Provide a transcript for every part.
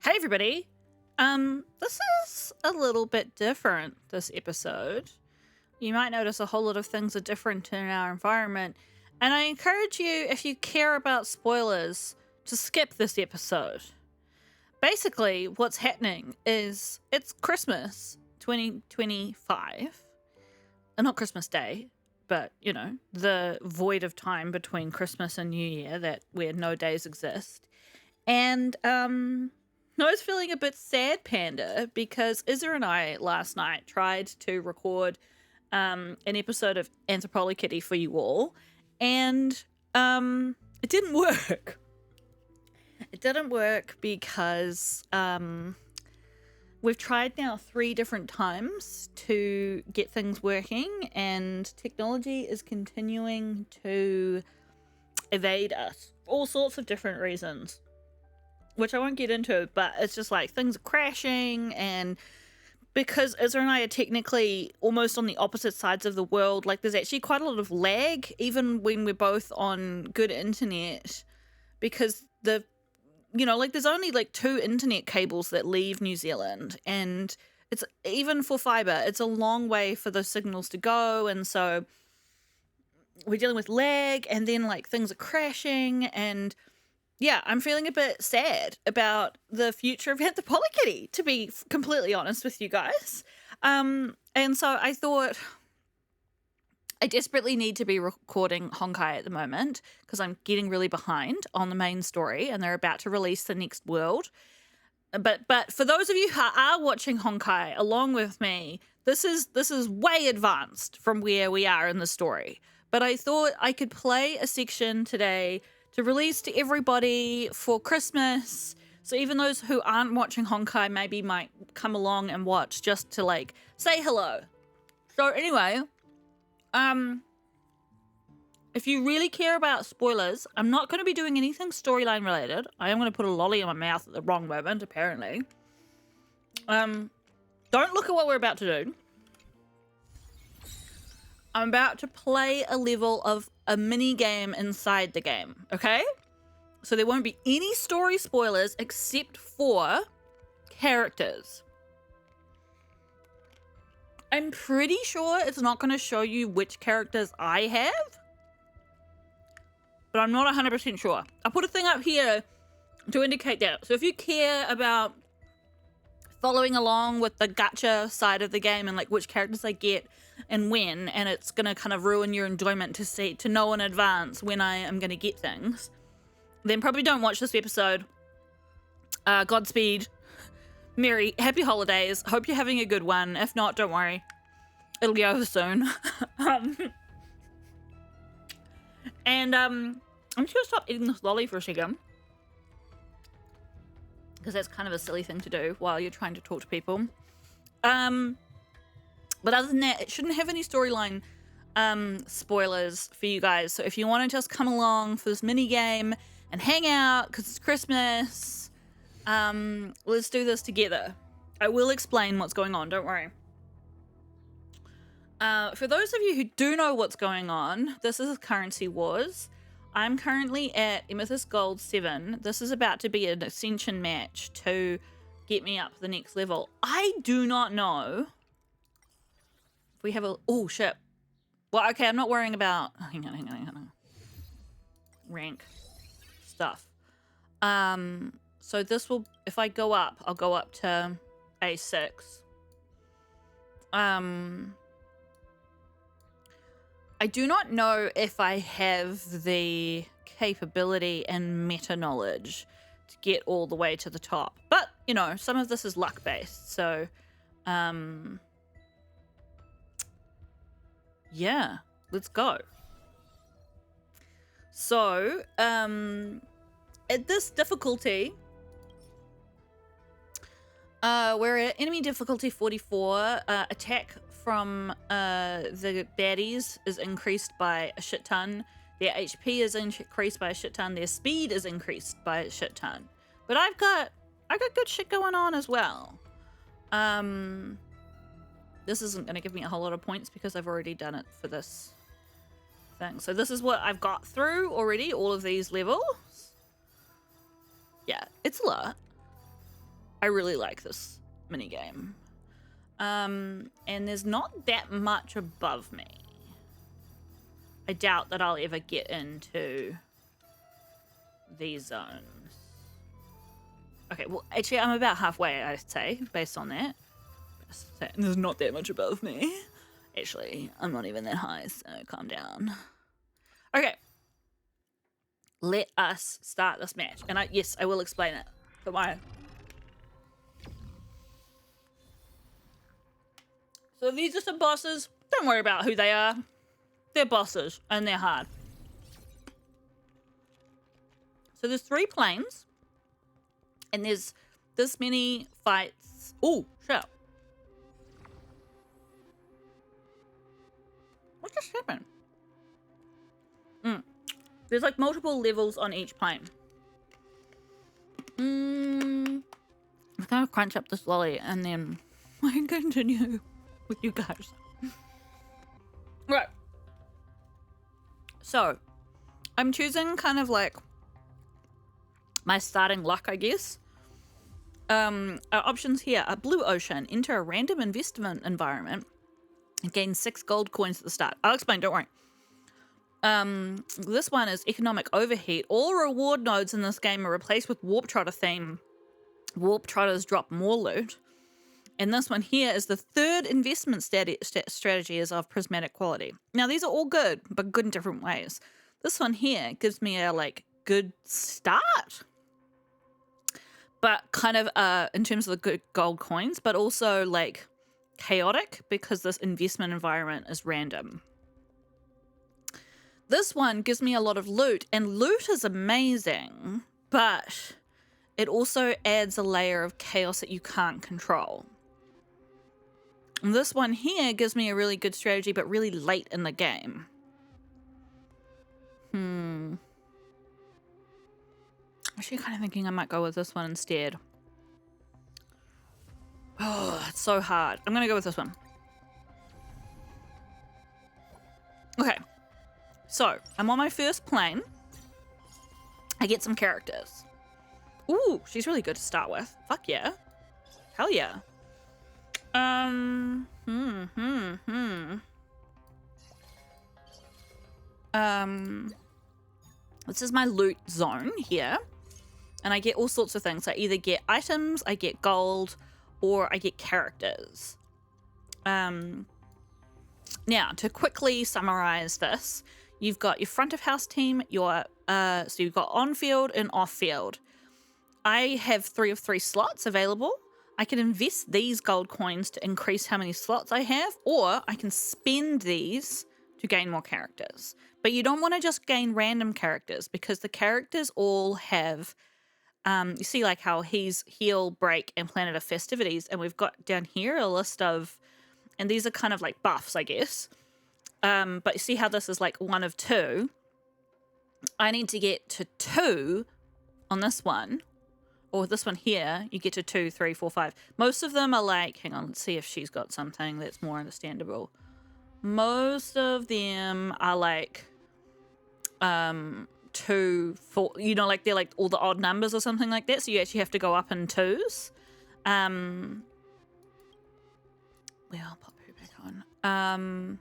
Hey everybody. This is a little bit different this episode. You might notice a whole lot of things are different in our environment, and I encourage you, if you care about spoilers, to skip this episode. Basically, what's happening is it's Christmas 2025. Not Christmas Day, but, you know, the void of time between Christmas and New Year where no days exist. And I was feeling a bit sad, Panda, because Izza and I last night tried to record an episode of Anthropology Kitty for you all, and it didn't work. It didn't work because we've tried now 3 different times to get things working, and technology is continuing to evade us for all sorts of different reasons, which I won't get into, but it's just like things are crashing, and because Izra and I are technically almost on the opposite sides of the world, like there's actually quite a lot of lag, even when we're both on good internet, because there's only like 2 internet cables that leave New Zealand, and it's even for fiber, it's a long way for those signals to go, and so we're dealing with lag, and then like things are crashing, and yeah, I'm feeling a bit sad about the future of Anthropology Kitty, to be completely honest with you guys. And so I thought I desperately need to be recording Honkai at the moment because I'm getting really behind on the main story, and they're about to release the next world. But for those of you who are watching Honkai along with me, this is way advanced from where we are in the story. But I thought I could play a section today to release to everybody for Christmas. So even those who aren't watching Honkai maybe might come along and watch just to like say hello. So anyway, if you really care about spoilers, I'm not going to be doing anything storyline related. I am going to put a lolly in my mouth at the wrong moment, apparently. Don't look at what we're about to do. I'm about to play a level of a mini game inside the game, okay? So there won't be any story spoilers except for characters. I'm pretty sure it's not going to show you which characters I have, but I'm not 100% sure. I'll put a thing up here to indicate that. So if you care about following along with the gacha side of the game and like which characters I get and when, and it's gonna kind of ruin your enjoyment to know in advance when I am gonna get things, then probably don't watch this episode. Godspeed, happy holidays, hope you're having a good one. If not, don't worry, it'll be over soon. I'm just gonna stop eating this lolly for a second, because that's kind of a silly thing to do while you're trying to talk to people. But other than that, it shouldn't have any storyline spoilers for you guys. So if you want to just come along for this mini game and hang out because it's Christmas, let's do this together. I will explain what's going on, don't worry. For those of you who do know what's going on, this is Currency Wars. I'm currently at Amethyst Gold 7. This is about to be an ascension match to get me up the next level. I do not know if we have a... Oh, shit. Well, okay, I'm not worrying about... Hang on. Rank stuff. So this will... If I go up, I'll go up to A6. I do not know if I have the capability and meta knowledge to get all the way to the top. But, you know, some of this is luck-based. So, yeah, let's go. So, at this difficulty, we're at enemy difficulty 44. Attack from the baddies is increased by a shit ton. Their HP is increased by a shit ton. Their speed is increased by a shit ton. But I've got good shit going on as well. This isn't going to give me a whole lot of points because I've already done it for this thing. So this is what I've got through already, all of these levels. Yeah, it's a lot. I really like this minigame. And there's not that much above me. I doubt that I'll ever get into these zones. Okay, well, actually, I'm about halfway, I'd say, based on that. There's not that much above me. Actually, I'm not even that high, so calm down. Okay. Let us start this match. And yes, I will explain it. Don't worry. So these are some bosses. Don't worry about who they are. They're bosses, and they're hard. So there's 3 planes. And there's this many fights. Oh, shit. What just happened? There's like multiple levels on each plane. I'm gonna crunch up this lolly and then I can continue with you guys. Right. So, I'm choosing kind of like my starting luck, I guess. Our options here are Blue Ocean. Enter a random investment environment and gain 6 gold coins at the start. I'll explain, don't worry. This one is Economic Overheat. All reward nodes in this game are replaced with Warp Trotter theme. Warp Trotters drop more loot. And this one here is the 3rd investment strategy is of prismatic quality. Now, these are all good, but good in different ways. This one here gives me a, like, good start. But kind of in terms of the good gold coins, but also, like, chaotic because this investment environment is random. This one gives me a lot of loot, and loot is amazing, but it also adds a layer of chaos that you can't control. And this one here gives me a really good strategy, but really late in the game. I'm actually kind of thinking I might go with this one instead. Oh, it's so hard. I'm going to go with this one. Okay. So, I'm on my first plane. I get some characters. Ooh, she's really good to start with. Fuck yeah. Hell yeah. This is my loot zone here. And I get all sorts of things. I either get items, I get gold, or I get characters. Now, to quickly summarize this, you've got your front of house team, so you've got on-field and off-field. I have 3 of 3 slots available. I can invest these gold coins to increase how many slots I have, or I can spend these to gain more characters. But you don't want to just gain random characters because the characters all have, you see like how he's Heal, Break, and Planet of Festivities, and we've got down here a list of, and these are kind of like buffs, I guess. But you see how this is like 1 of 2. I need to get to 2 on this one. Or this one here, you get to 2, 3, 4, 5. Most of them are like, hang on, let's see if she's got something that's more understandable. Most of them are like 2, 4, you know, like they're like all the odd numbers or something like that. So you actually have to go up in 2s. Well, I'll pop her back on.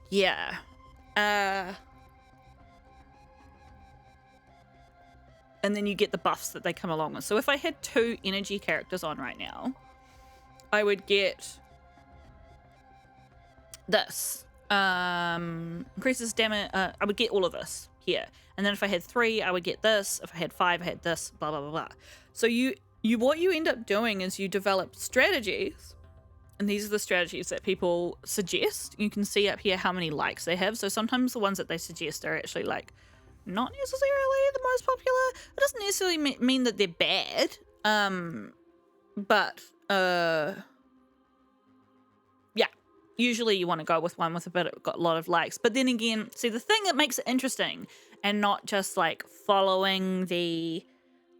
Yeah. And then you get the buffs that they come along with. So if I had 2 energy characters on right now, I would get this. Increases damage. I would get all of this here. And then if I had 3, I would get this. If I had 5, I had this, blah, blah, blah, blah. So what you end up doing is you develop strategies. And these are the strategies that people suggest. You can see up here how many likes they have. So sometimes the ones that they suggest are actually like not necessarily the most popular. It doesn't necessarily mean that they're bad. But yeah, usually you want to go with one with got a lot of likes. But then again, see, the thing that makes it interesting and not just like following the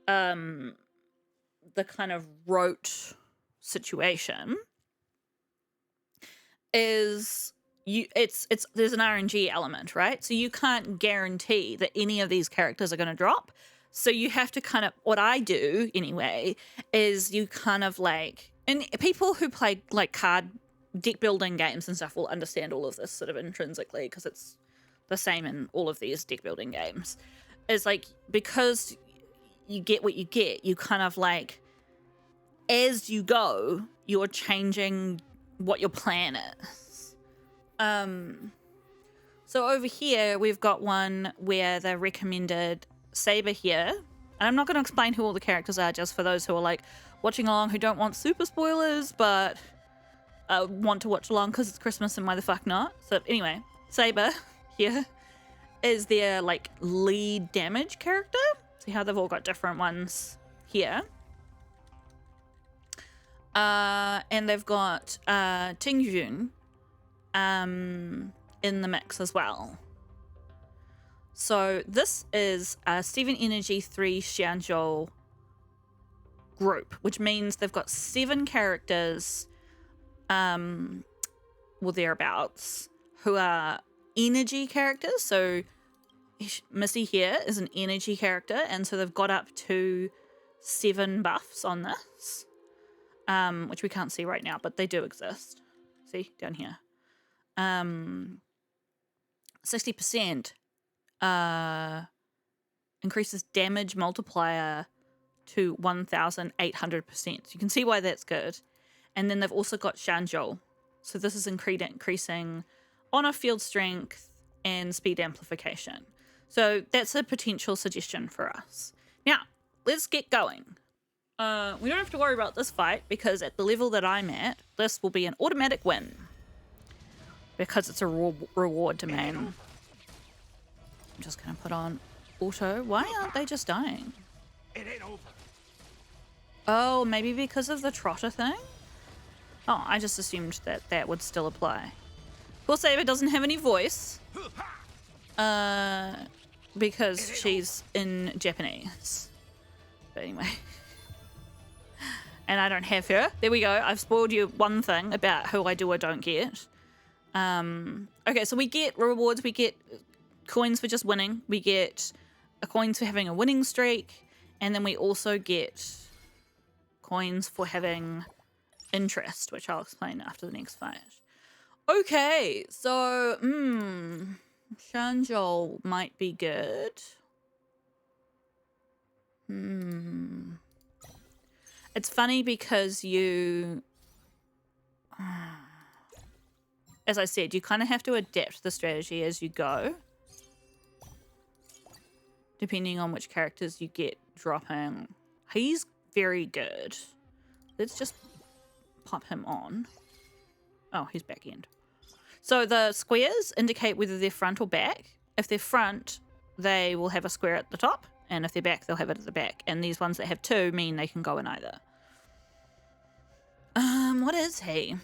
kind of rote situation is there's an RNG element, right? So you can't guarantee that any of these characters are going to drop. So you have to kind of, what I do anyway, is you kind of like, and people who play like card deck building games and stuff will understand all of this sort of intrinsically because it's the same in all of these deck building games. Is like, because you get what you get, you kind of like, as you go, you're changing what your plan is. So over here, we've got one where they recommended Saber here. And I'm not going to explain who all the characters are, just for those who are like watching along who don't want super spoilers, but want to watch along because it's Christmas and why the fuck not. So anyway, Saber here is their like lead damage character. See how they've all got different ones here. And they've got Tingjun in the mix as well. So this is a 7 energy 3 Xianzhou group, which means they've got 7 characters well, thereabouts, who are energy characters. So Missy here is an energy character, and so they've got up to 7 buffs on this, which we can't see right now, but they do exist. See, down here. 60% increases damage multiplier to 1,800%. So you can see why that's good. And then they've also got Xianzhou. So this is increasing honor field strength and speed amplification. So that's a potential suggestion for us. Now, let's get going. We don't have to worry about this fight because at the level that I'm at, this will be an automatic win. Because it's a reward domain. I'm just going to put on auto. Why aren't they just dying? It ain't over. Oh, maybe because of the trotter thing? Oh, I just assumed that that would still apply. Poor Saber doesn't have any voice. Because she's in Japanese. But anyway. And I don't have her. There we go. I've spoiled you one thing about who I do or don't get. Okay, so we get rewards. We get coins for just winning. We get coins for having a winning streak. And then we also get coins for having interest, which I'll explain after the next fight. Okay, so, Xianzhou might be good. It's funny because you, as I said, you kind of have to adapt the strategy as you go, depending on which characters you get dropping. He's very good. Let's just pop him on. Oh, he's back end. So the squares indicate whether they're front or back. If they're front, they will have a square at the top, and if they're back, they'll have it at the back. And these ones that have 2 mean they can go in either. What is he?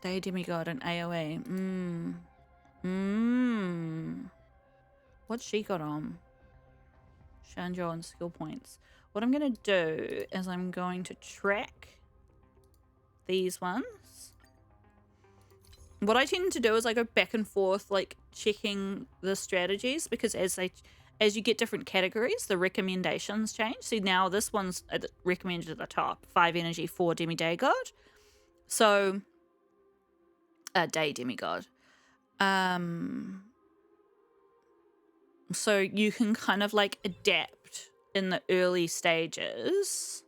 Day Demigod and AoE. What's she got on? Xianzhou and skill points. What I'm going to do is I'm going to track these ones. What I tend to do is I go back and forth, like checking the strategies, because as you get different categories, the recommendations change. See, now this one's recommended at the top, 5 energy, 4 demigod. So, day demigod. So you can kind of like adapt in the early stages,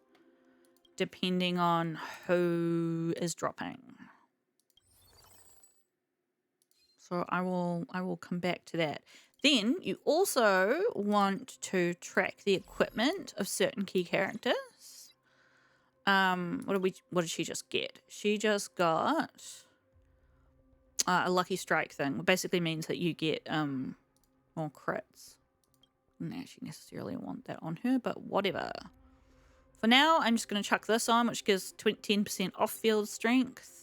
depending on who is dropping. So I will come back to that. Then you also want to track the equipment of certain key characters. What did she just get? She just got a lucky strike thing. It basically means that you get more crits. I don't actually necessarily want that on her, but whatever. For now, I'm just going to chuck this on, which gives 10% off-field strength.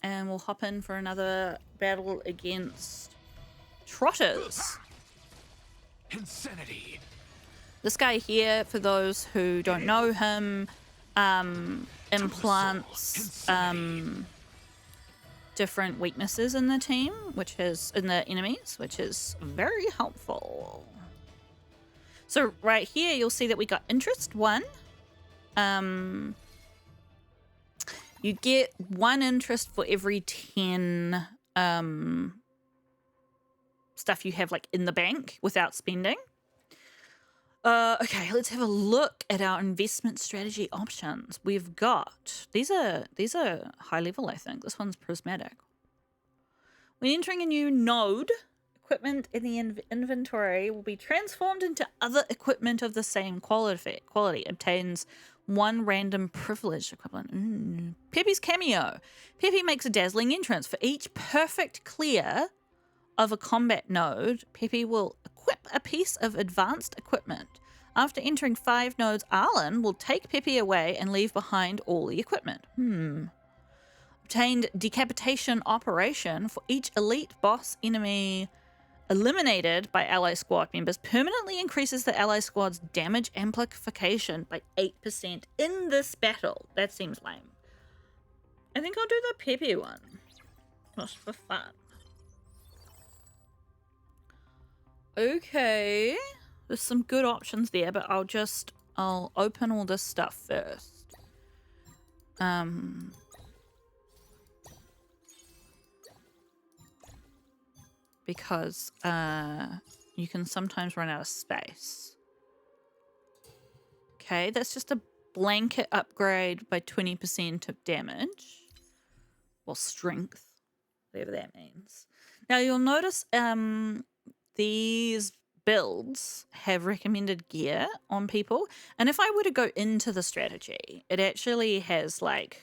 And we'll hop in for another battle against trotters. Insanity. This guy here, for those who don't know him, implants different weaknesses in the team, which is in the enemies, which is very helpful. So right here, you'll see that we got interest 1. You get 1 interest for every 10 stuff you have like in the bank without spending. Okay, let's have a look at our investment strategy options. We've got these are high level, I think. This one's prismatic. When entering a new node, equipment in the inventory will be transformed into other equipment of the same quality. Obtains 1 random privilege equivalent. Peppy's cameo. Peppy makes a dazzling entrance. For each perfect clear of a combat node, Peppy will equip a piece of advanced equipment. After entering 5 nodes, Arlen will take Peppy away and leave behind all the equipment. Obtained decapitation operation. For each elite boss enemy eliminated by ally squad members, permanently increases the ally squad's damage amplification by 8% in this battle. That seems lame. I think I'll do the Peppy one, just for fun. Okay, there's some good options there, but I'll open all this stuff first. Because you can sometimes run out of space. Okay, that's just a blanket upgrade by 20% of damage. Well, strength, whatever that means. Now you'll notice these builds have recommended gear on people. And if I were to go into the strategy, it actually has like,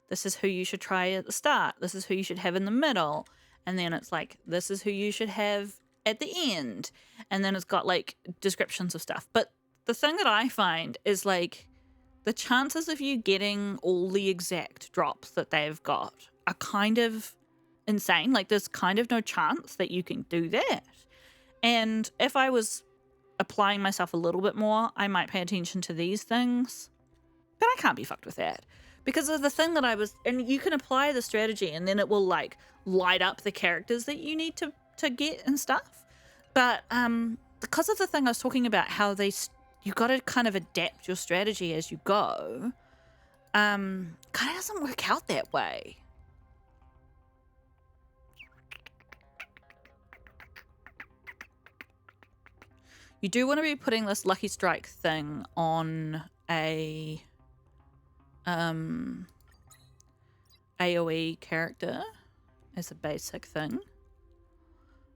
this is who you should try at the start. This is who you should have in the middle. And then it's like, this is who you should have at the end. And then it's got like descriptions of stuff. But the thing that I find is like the chances of you getting all the exact drops that they've got are kind of insane. Like there's kind of no chance that you can do that. And if I was applying myself a little bit more, I might pay attention to these things. But I can't be fucked with that. Because of the thing that and you can apply the strategy and then it will like light up the characters that you need to get and stuff. But because of the thing I was talking about, how you got to kind of adapt your strategy as you go, kind of doesn't work out that way. You do want to be putting this Lucky Strike thing on a AoE character as a basic thing.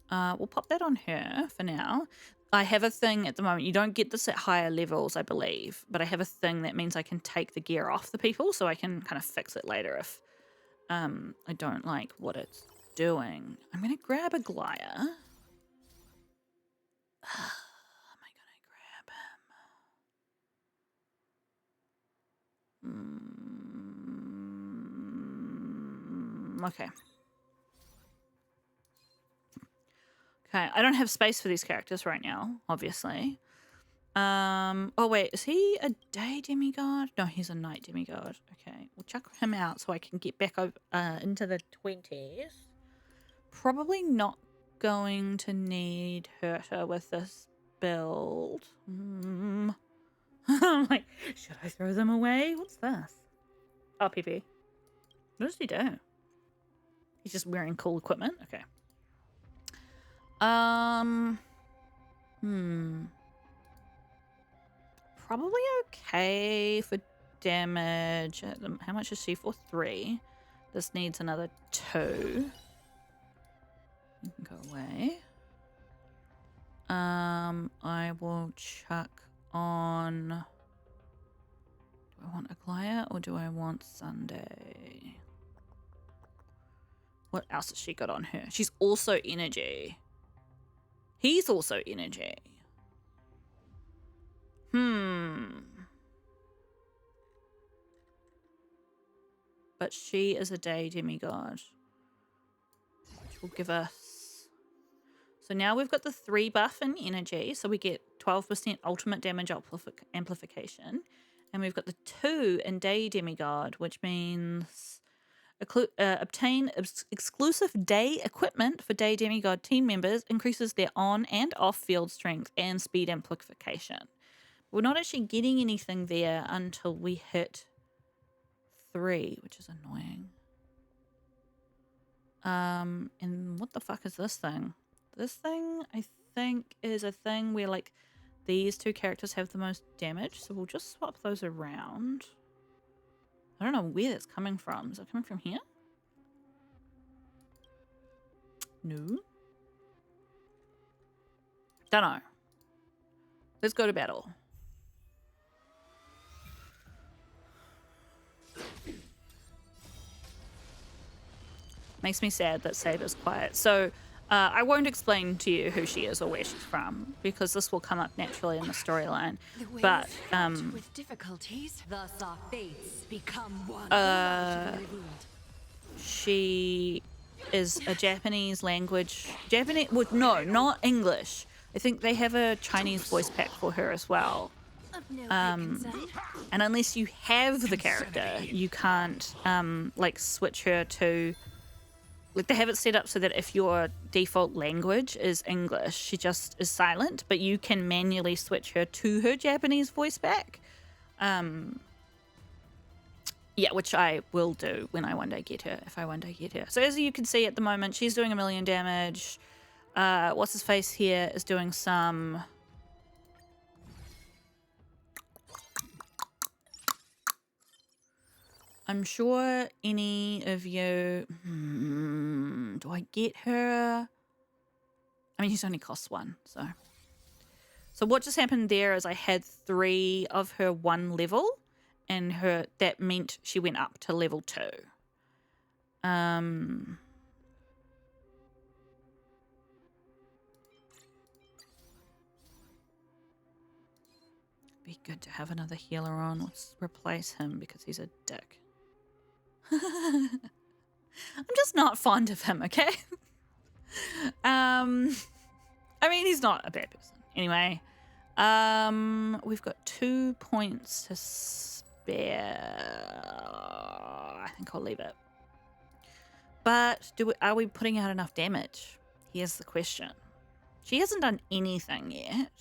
We'll pop that on her for now. I have a thing at the moment. You don't get this at higher levels, I believe, but I have a thing that means I can take the gear off the people, so I can kind of fix it later if I don't like what it's doing. I'm going to grab a Glyer. Am I going to grab him? Okay. Okay, I don't have space for these characters right now, obviously. Oh wait, is he a day demigod? No, he's a night demigod. Okay, we'll chuck him out so I can get back over, into the 20s. Probably not going to need Herta with this build. I'm like, should I throw them away? What's this? Oh, PP. What does he do? He's just wearing cool equipment? Okay. Probably okay for damage. How much is she for? 3. This needs another 2. You can go away. I will chuck on... Do I want Aglaya or do I want Sunday? What else has she got on her? She's also energy. He's also energy. But she is a day demigod, which will give us... So now we've got the 3 buff in energy, so we get 12% ultimate damage amplification. And we've got the 2 in day demigod, which means Obtain exclusive day equipment for day demigod team members, increases their on and off field strength and speed amplification. We're not actually getting anything there until we hit 3, which is annoying. And what the fuck is this thing? This thing, I think, is a thing where, like, these two characters have the most damage, so we'll just swap those around. I don't know where that's coming from. Is it coming from here? No. Don't know. Let's go to battle. Makes me sad that Saber's quiet. So I won't explain to you who she is or where she's from, because this will come up naturally in the storyline. But with difficulties, thus our fates become one. She is a Japanese language. Well, no, not English. I think they have a Chinese voice pack for her as well. And unless you have the character, you can't like switch her to. Like, they have it set up so that if your default language is English, she just is silent, but you can manually switch her to her Japanese voice back. Yeah, which I will do when I one day get her, if I one day get her. So as you can see at the moment, she's doing 1 million damage. What's his face here is doing some. I'm sure any of you. Do I get her? I mean, he's only costs 1, so. So what just happened there is I had 3 of her 1 level, and that meant she went up to level 2. Be good to have another healer on. Let's replace him because he's a dick. I'm just not fond of him, okay? I mean, he's not a bad person. Anyway, we've got 2 points to spare. I think I'll leave it. But are we putting out enough damage? Here's the question. She hasn't done anything yet.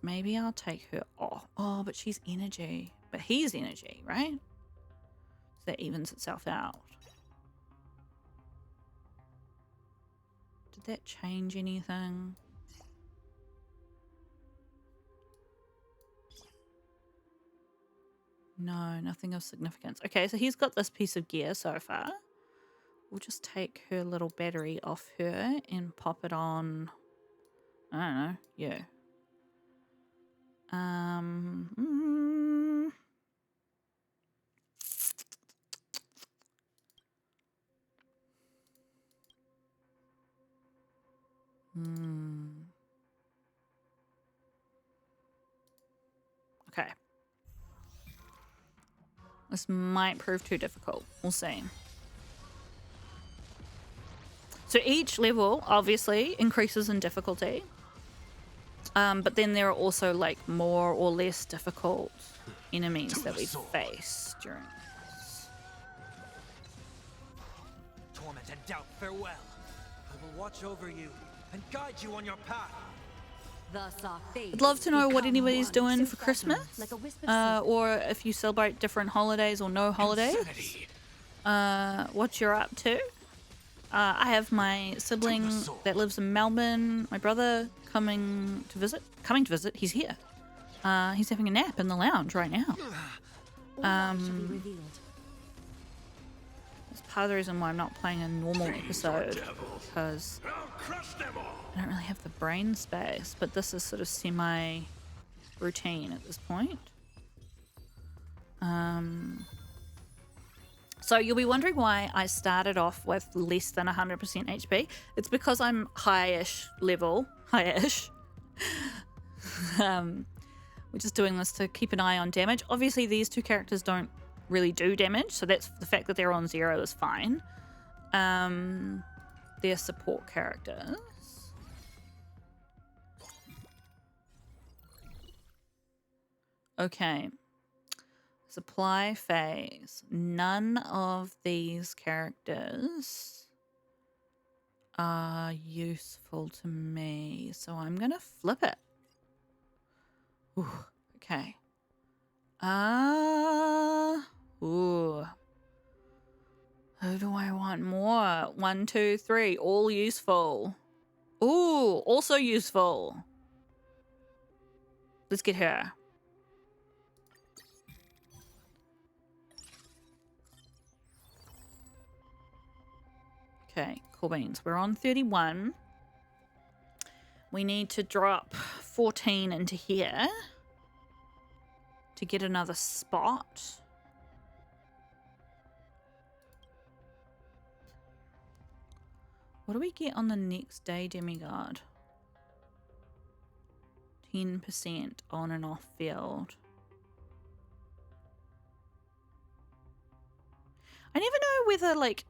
Maybe I'll take her off. Oh, but she's energy. But he's energy, right? So that evens itself out. Did that change anything? No, nothing of significance. Okay, so he's got this piece of gear so far. We'll just take her little battery off her and pop it on. I don't know. Yeah. Okay. This might prove too difficult. We'll see. So each level obviously increases in difficulty. But then there are also like more or less difficult enemies that we face during this. Torment and doubt, farewell. I will watch over you and guide you on your path. I'd love to know what anybody's doing for Christmas, or if you celebrate different holidays or no holidays. What you're up to. I have my sibling that lives in Melbourne, my brother coming to visit. He's here. He's having a nap in the lounge right now. That's part of the reason why I'm not playing a normal episode, because I don't really have the brain space, but this is sort of semi-routine at this point. So you'll be wondering why I started off with less than 100% HP. It's because I'm high-ish level. High-ish. We're just doing this to keep an eye on damage. Obviously, these two characters don't really do damage, so that's the fact that they're on 0 is fine. They're support characters. Okay. Supply phase. None of these characters are useful to me, so I'm gonna flip it. Ooh, okay. Ooh. Who do I want more? 1, 2, 3. All useful. Ooh, also useful. Let's get her. Okay, cool beans. We're on 31. We need to drop 14 into here to get another spot. What do we get on the next day, Demigod? 10% on and off field. I never know whether, like,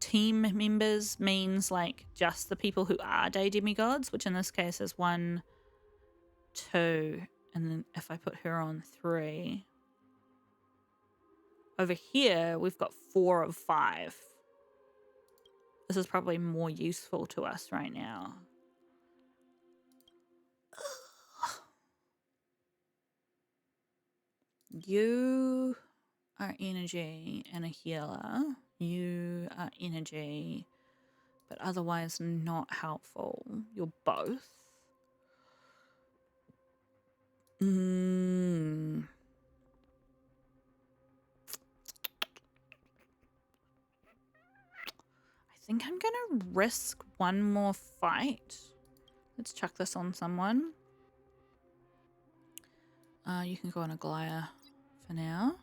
team members means, like, just the people who are day demigods, which in this case is 1, 2, and then if I put her on 3. Over here, we've got 4 of 5. This is probably more useful to us right now. You are energy and a healer. You are energy, but otherwise not helpful. You're both. I think I'm gonna risk one more fight. Let's chuck this on someone. You can go on a Glaya for now.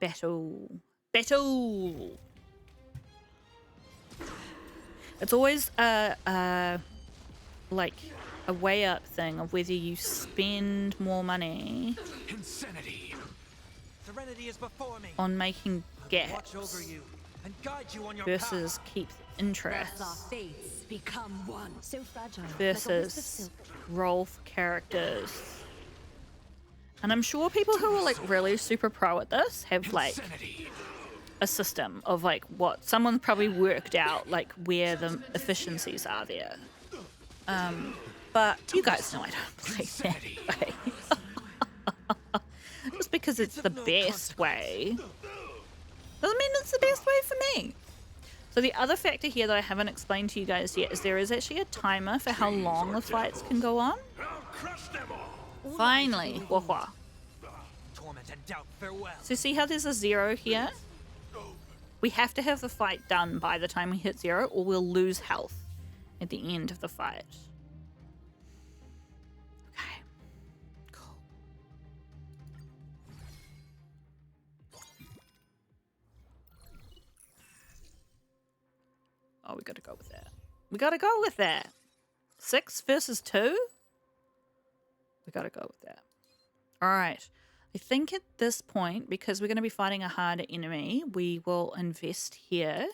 Battle. Battle! It's always like a way up thing of whether you spend more money Insanity. Serenity is before me. on making Watch over gaps you and guide you on your versus path. keep interest Thus our fates become one. So fragile. versus roll for characters. And I'm sure people who are like really super pro at this have like Insanity. a system of like what someone's probably worked out like where the efficiencies are there. But you guys know I don't play that way. Just because it's the best way doesn't mean it's the best way for me. So the other factor here that I haven't explained to you guys yet is there is actually a timer for how long the fights can go on. I'll crush them all. Finally, wah wah. Torment and doubt, farewell. So see how there's a 0 here? We have to have the fight done by the time we hit 0 or we'll lose health at the end of the fight. Okay, cool. Oh, we gotta go with that. We gotta go with that. 6 versus 2? We gotta go with that. All right. I think at this point, because we're going to be fighting a harder enemy, we will invest here.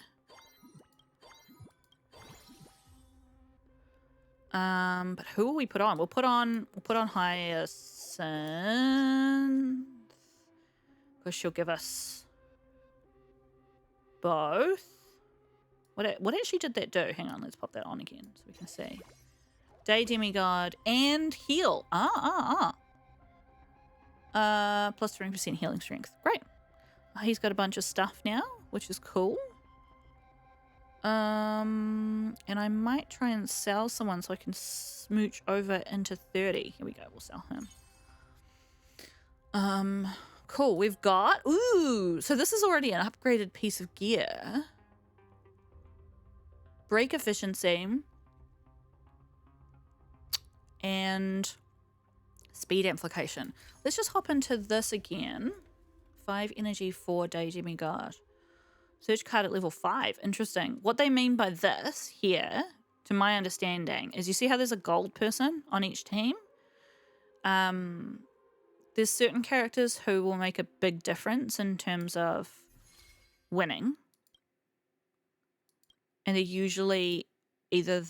But who will we put on? We'll put on Hyacinth, because she'll give us both. What actually did that do? Hang on, let's pop that on again so we can see. Day Demigod and heal. Plus 20% healing strength. Great. He's got a bunch of stuff now, which is cool. And I might try and sell someone so I can smooch over into 30. Here we go. We'll sell him. Cool. We've got... Ooh! So this is already an upgraded piece of gear. Break efficiency. And speed amplification. Let's just hop into this again. 5 energy for Day Demigod. Search card at level 5. Interesting. What they mean by this here, to my understanding, is you see how there's a gold person on each team? There's certain characters who will make a big difference in terms of winning. And they're usually either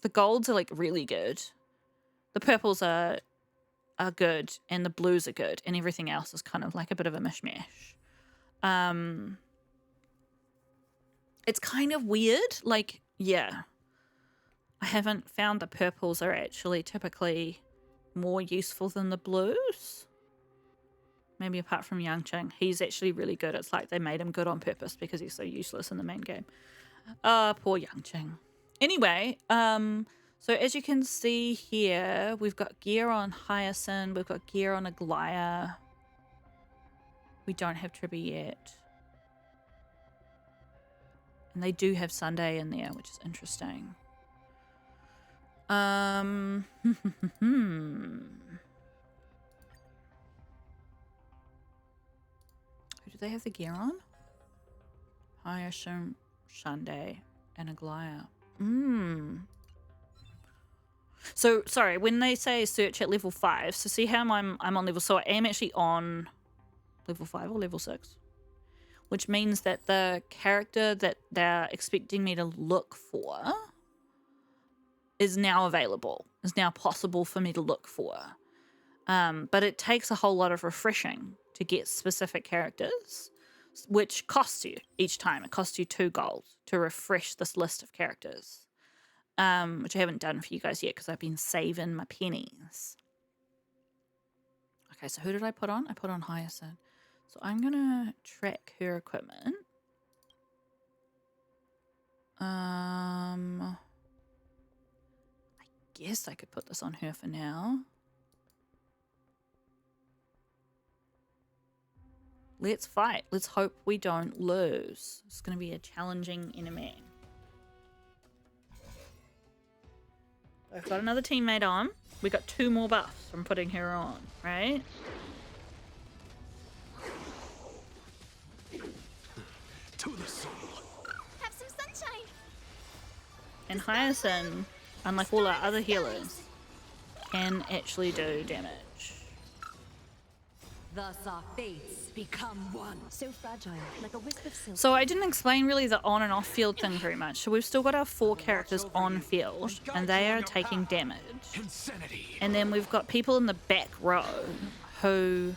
the golds are like really good the purples are good and the blues are good and everything else is kind of like a bit of a mishmash. It's kind of weird. Like, yeah, I haven't found the purples are actually typically more useful than the blues. Maybe apart from Yangqing. He's actually really good. It's like they made him good on purpose because he's so useless in the main game. Poor Yangqing. Anyway, so as you can see here, we've got gear on Hyacinth, we've got gear on Aglaya. We don't have Tribby yet. And they do have Sunday in there, which is interesting. Who do they have the gear on? Hyacinth, Sunday, and Aglaya. So, sorry, when they say search at level 5, so see how I'm on level, so I am actually on level 5 or level 6, which means that the character that they're expecting me to look for is now available, is now possible for me to look for. But it takes a whole lot of refreshing to get specific characters, which costs you each time. It costs you 2 gold to refresh this list of characters, which I haven't done for you guys yet because I've been saving my pennies. Okay, so who did I put on? I put on Hyacinth. So I'm going to track her equipment. I guess I could put this on her for now. Let's fight. Let's hope we don't lose. It's going to be a challenging enemy. I've got another teammate on. We got 2 more buffs from putting her on, right? To the soul. Have some sunshine. And Hyacinth, unlike all our other healers, can actually do damage. Thus our fates become one. So fragile, like a wisp of silk. So I didn't explain really the on and off field thing very much. So we've still got our 4 characters on field and they are taking damage. Insanity. And then we've got people in the back row who,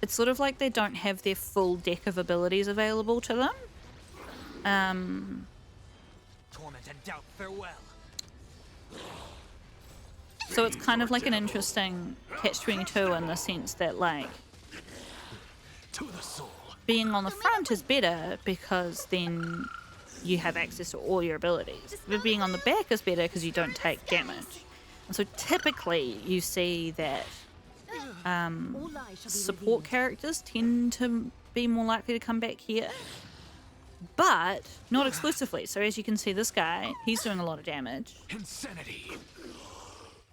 it's sort of like they don't have their full deck of abilities available to them. Torment and doubt, farewell. So it's kind of like an interesting catch-22 in the sense that, like, To the soul. being on the front is better because then you have access to all your abilities. But being on the back is better because you don't take damage. And so typically you see that support characters tend to be more likely to come back here, but not exclusively. So as you can see, this guy, he's doing a lot of damage. Insanity.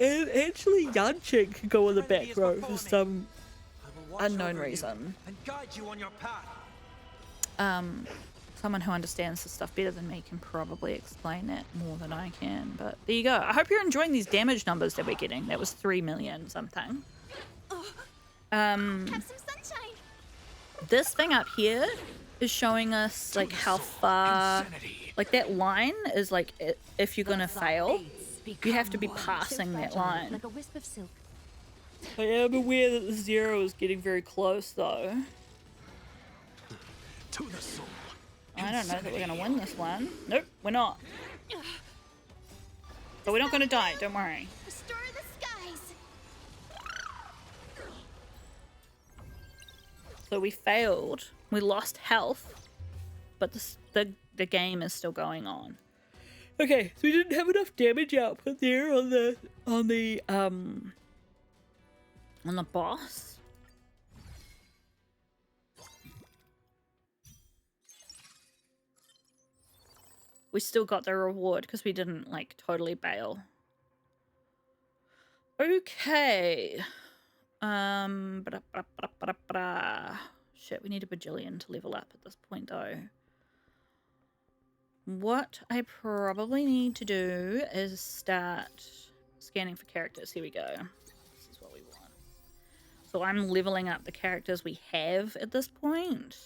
And actually Yanqing can go on the back row for some I will watch unknown over you reason. and guide you on your path. Someone who understands this stuff better than me can probably explain that more than I can. But there you go. I hope you're enjoying these damage numbers that we're getting. That was 3 million something. Have some sunshine. This thing up here is showing us like how far, Insanity. like that line is like if you're gonna fail, you have to be passing that line. Like a wisp of silk. I am aware that the 0 is getting very close though. To the soul. I don't know that we're gonna win this one. Nope, we're not. But we're not gonna die, don't worry. Restore the skies. So we failed. We lost health, but the game is still going on. Okay, so we didn't have enough damage output there on the boss. We still got the reward because we didn't like totally bail. Okay. Shit, we need a bajillion to level up at this point though. What I probably need to do is start scanning for characters. Here we go. This is what we want. So I'm leveling up the characters we have at this point.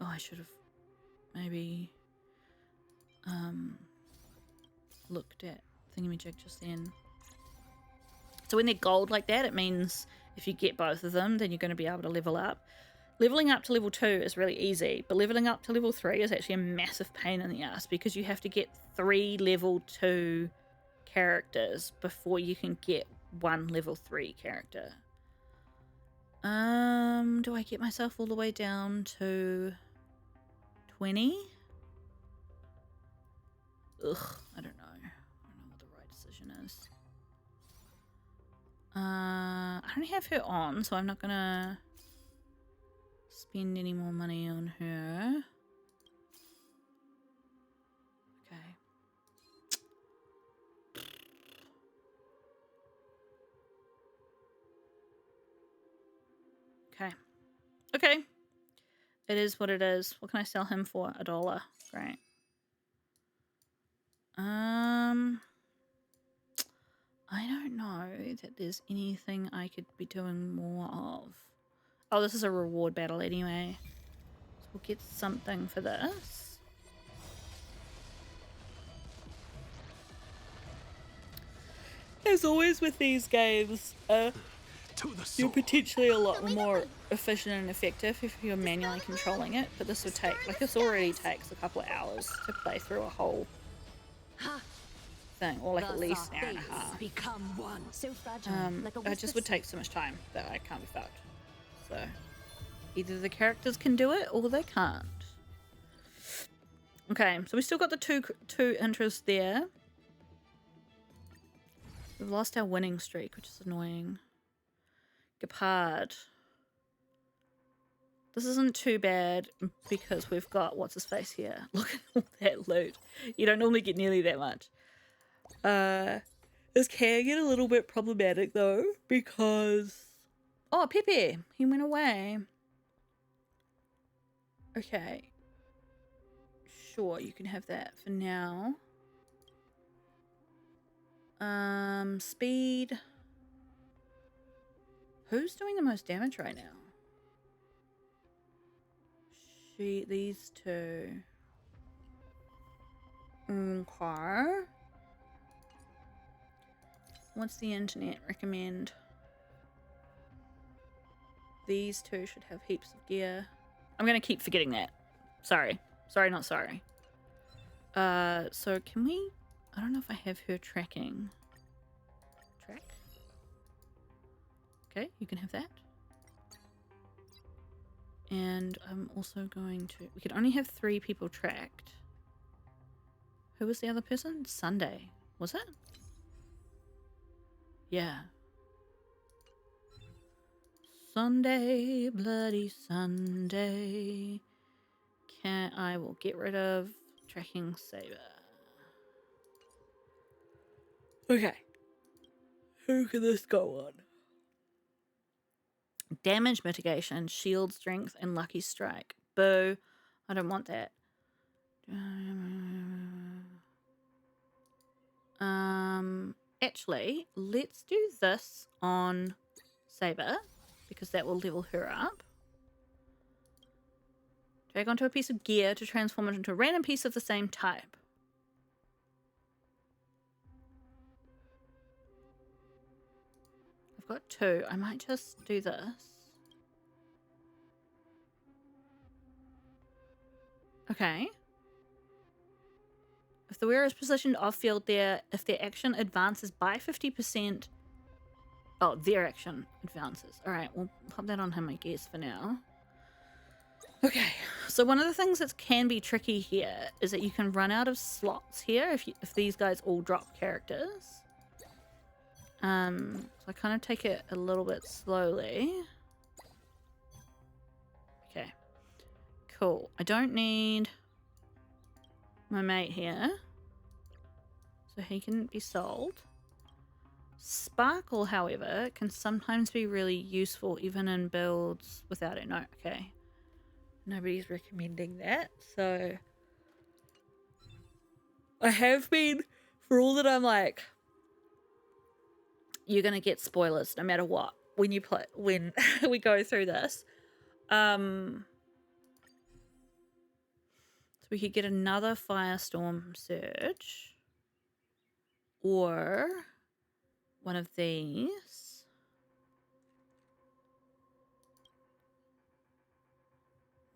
Oh, I should have maybe looked at thingamajig just then. So when they're gold like that, it means if you get both of them, then you're going to be able to level up. Leveling up to level 2 is really easy, but leveling up to level 3 is actually a massive pain in the ass because you have to get 3 level 2 characters before you can get 1 level 3 character. Do I get myself all the way down to 20? Ugh, I don't know. I don't know what the right decision is. I don't have her on, so I'm not gonna spend any more money on her. Okay. Okay. Okay. It is what it is. What can I sell him for? $1. Great. I don't know that there's anything I could be doing more of. Oh, this is a reward battle anyway. So we'll get something for this. As always with these games, you're potentially a lot more efficient and effective if you're manually controlling it, but this would take, like, this already takes a couple of hours to play through a whole thing, or like at least an hour and a half. Become one. So fragile, like a It just would take so much time that I can't be fucked. So either the characters can do it or they can't. Okay, so we still got the two interests there. We've lost our winning streak, which is annoying. Gepard. This isn't too bad because we've got what's his face here. Look at all that loot. You don't normally get nearly that much. This can get a little bit problematic though because Pepe, he went away. Okay. Sure, you can have that for now. Speed. Who's doing the most damage right now? These two. Okay. What's the internet recommend? These two should have heaps of gear. I'm gonna keep forgetting that. Sorry. Sorry, not sorry. So can we... I don't know if I have her tracking. Track? Okay, you can have that. And I'm also going to... We could only have 3 people tracked. Who was the other person? Sunday. Was it? Yeah. Sunday, bloody Sunday. I will get rid of tracking saber. Okay. Who can this go on? Damage mitigation, shield strength, and lucky strike. Boo. I don't want that. Actually, let's do this on Saber because that will level her up. Drag onto a piece of gear to transform it into a random piece of the same type. I've got 2. I might just do this. Okay. If the wearer is positioned off-field there, if their action advances by 50%... Oh, their action advances. Alright, we'll pop that on him, I guess, for now. Okay, so one of the things that can be tricky here is that you can run out of slots here if these guys all drop characters. So I kind of take it a little bit slowly. Okay, cool. I don't need my mate here, so he can be sold. Sparkle, however, can sometimes be really useful even in builds without it. No, okay. Nobody's recommending that, so I have been, for all that I'm like, you're gonna get spoilers no matter what when you play, when we go through this. So we could get another Firestorm Surge. or one of these.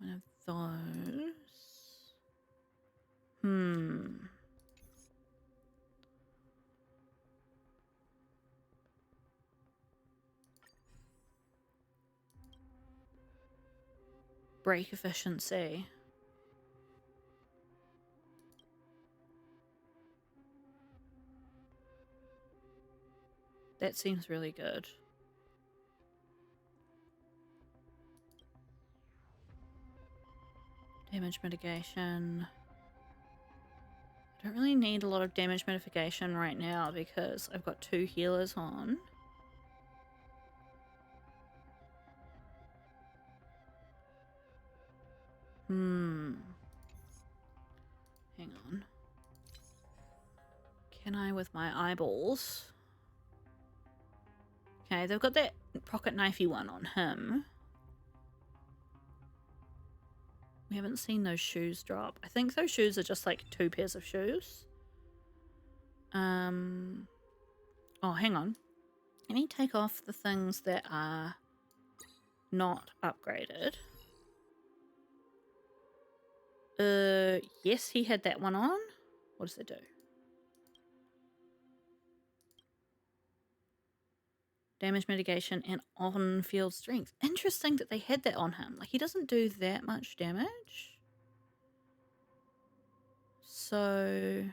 One of those. Break efficiency. That seems really good. Damage mitigation. I don't really need a lot of damage mitigation right now because I've got 2 healers on. Hang on. Can I with my eyeballs? Okay, they've got that pocket knifey one on him. We haven't seen those shoes drop. I think those shoes are just like 2 pairs of shoes. Oh, hang on. Can he take off the things that are not upgraded? Yes, he had that one on. What does it do? Damage mitigation and on-field strength. Interesting that they had that on him. Like, he doesn't do that much damage. So,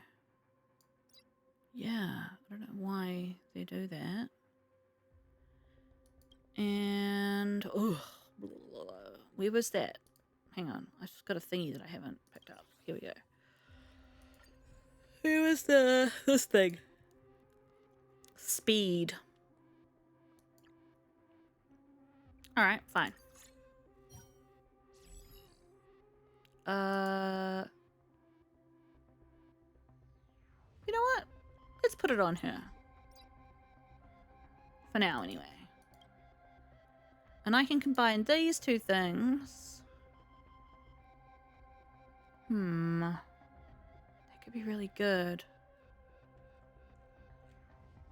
yeah, I don't know why they do that. And, oh, where was that? Hang on, I just got a thingy that I haven't picked up. Here we go. Where was this thing? Speed. Alright, fine. You know what? Let's put it on her. For now, anyway. And I can combine these 2 things. That could be really good.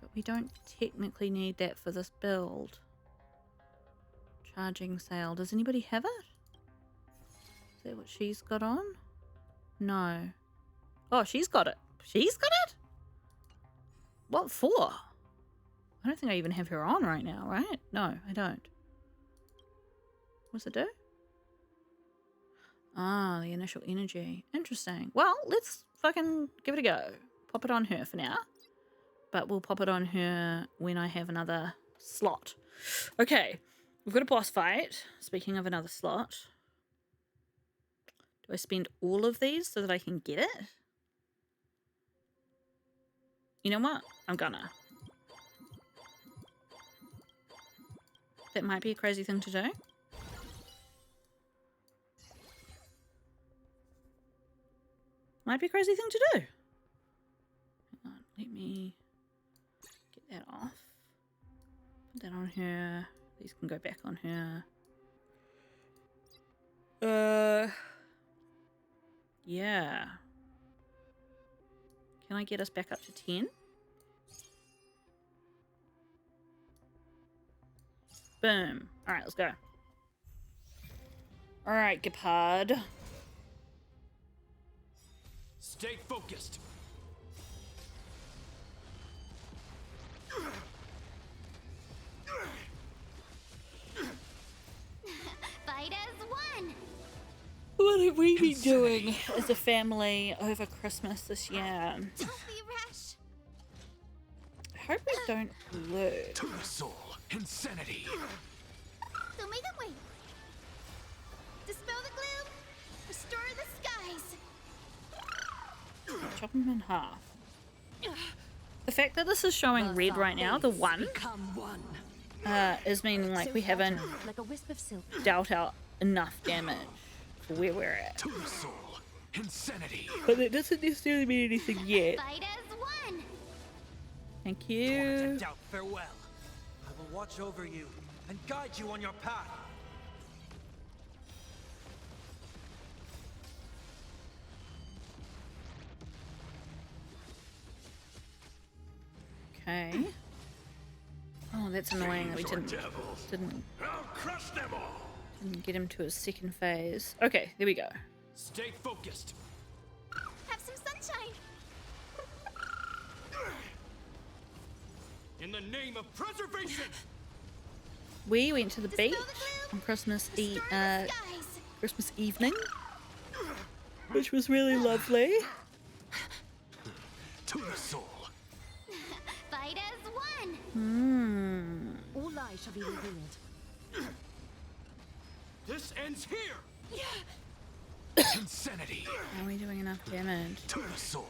But we don't technically need that for this build. Charging sail. Does anybody have it? Is that what she's got on? No. Oh, she's got it. She's got it? What for? I don't think I even have her on right now, right? No, I don't. What's it do? Ah, the initial energy. Interesting. Well, let's fucking give it a go. Pop it on her for now. But we'll pop it on her when I have another slot. Okay. We've got a boss fight. Speaking of another slot. Do I spend all of these so that I can get it? You know what? I'm gonna. That might be a crazy thing to do. Might be a crazy thing to do. Hang on, let me get that off. Put that on her. These can go back on her. Yeah. Can I get us back up to 10? Boom. Alright, let's go. Alright, Gepard. Stay focused. Fight as one. What have we been doing as a family over Christmas this year? Don't be rash. I hope we don't lose. To the soul, insanity. So make them wait. Dispel the gloom. Restore the skies. Chop them in half. The fact that this is showing red right now, the one, is meaning like we haven't Like a wisp of silk. dealt out enough damage for where we're at. To the soul, insanity. But that doesn't necessarily mean anything yet. Fight as one. Thank To you. doubt farewell. I will watch over you and guide you on your path. Okay. Oh, that's annoying that we didn't I'll crush them all. didn't get him to his second phase. Okay, there we go. Stay focused. Have some sunshine. In the name of preservation. We went to the Dispel beach the gloom. on Christmas Restore the skies. Christmas evening, which was really lovely. To the soul. Fight as one. All lies shall be revealed. This ends here. Insanity. Are we doing enough damage? To the soul.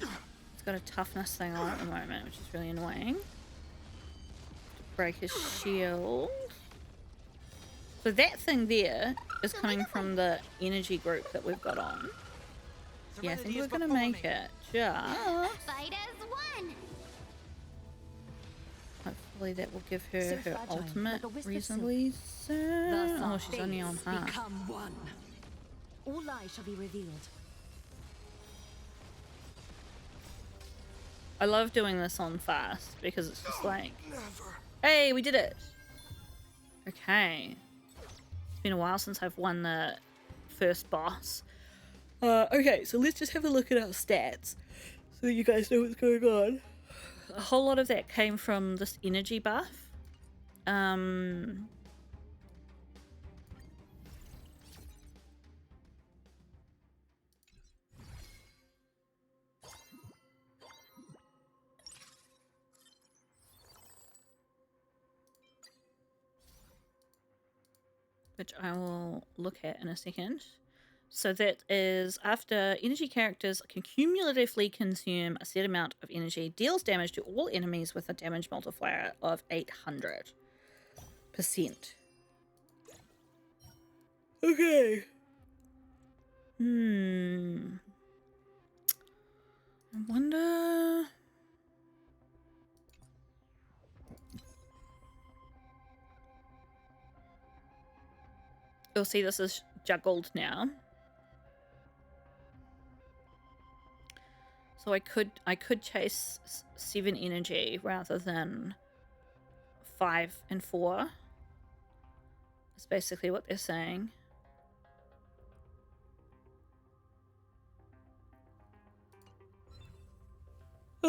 It's got a toughness thing on at the moment, which is really annoying. Break his shield. So that thing there is coming from the energy group that we've got on. Yeah, I think we're gonna make it. Just Fight as one. hopefully that will give her So her fragile, ultimate like a wisp of reasonably soon. Thus Oh, our she's only on fates half. become one. All lies shall be revealed. I love doing this on fast because it's just like, Never. hey, we did it. Okay. It's been a while since I've won the first boss. Okay, so let's just have a look at our stats so that you guys know what's going on. A whole lot of that came from this energy buff. Which I will look at in a second. So that is after energy characters can cumulatively consume a set amount of energy, deals damage to all enemies with a damage multiplier of 800%. Okay. I wonder. You'll see this is juggled now. So I could chase 7 energy rather than 5 and 4. That's basically what they're saying. I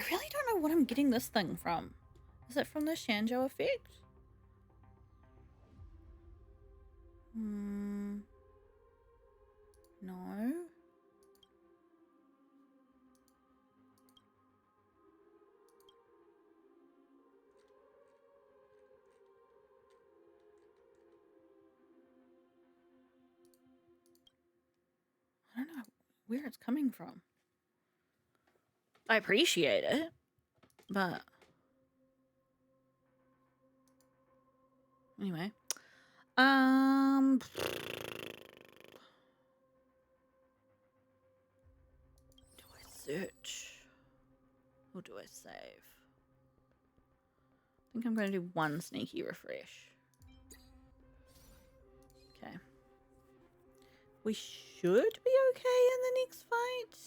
really don't know what I'm getting this thing from. Is it from the Shanjo effect? No. I don't know where it's coming from. I appreciate it, but anyway. Do I search or do I save? I think I'm going to do one sneaky refresh. Okay. We should be okay in the next fight.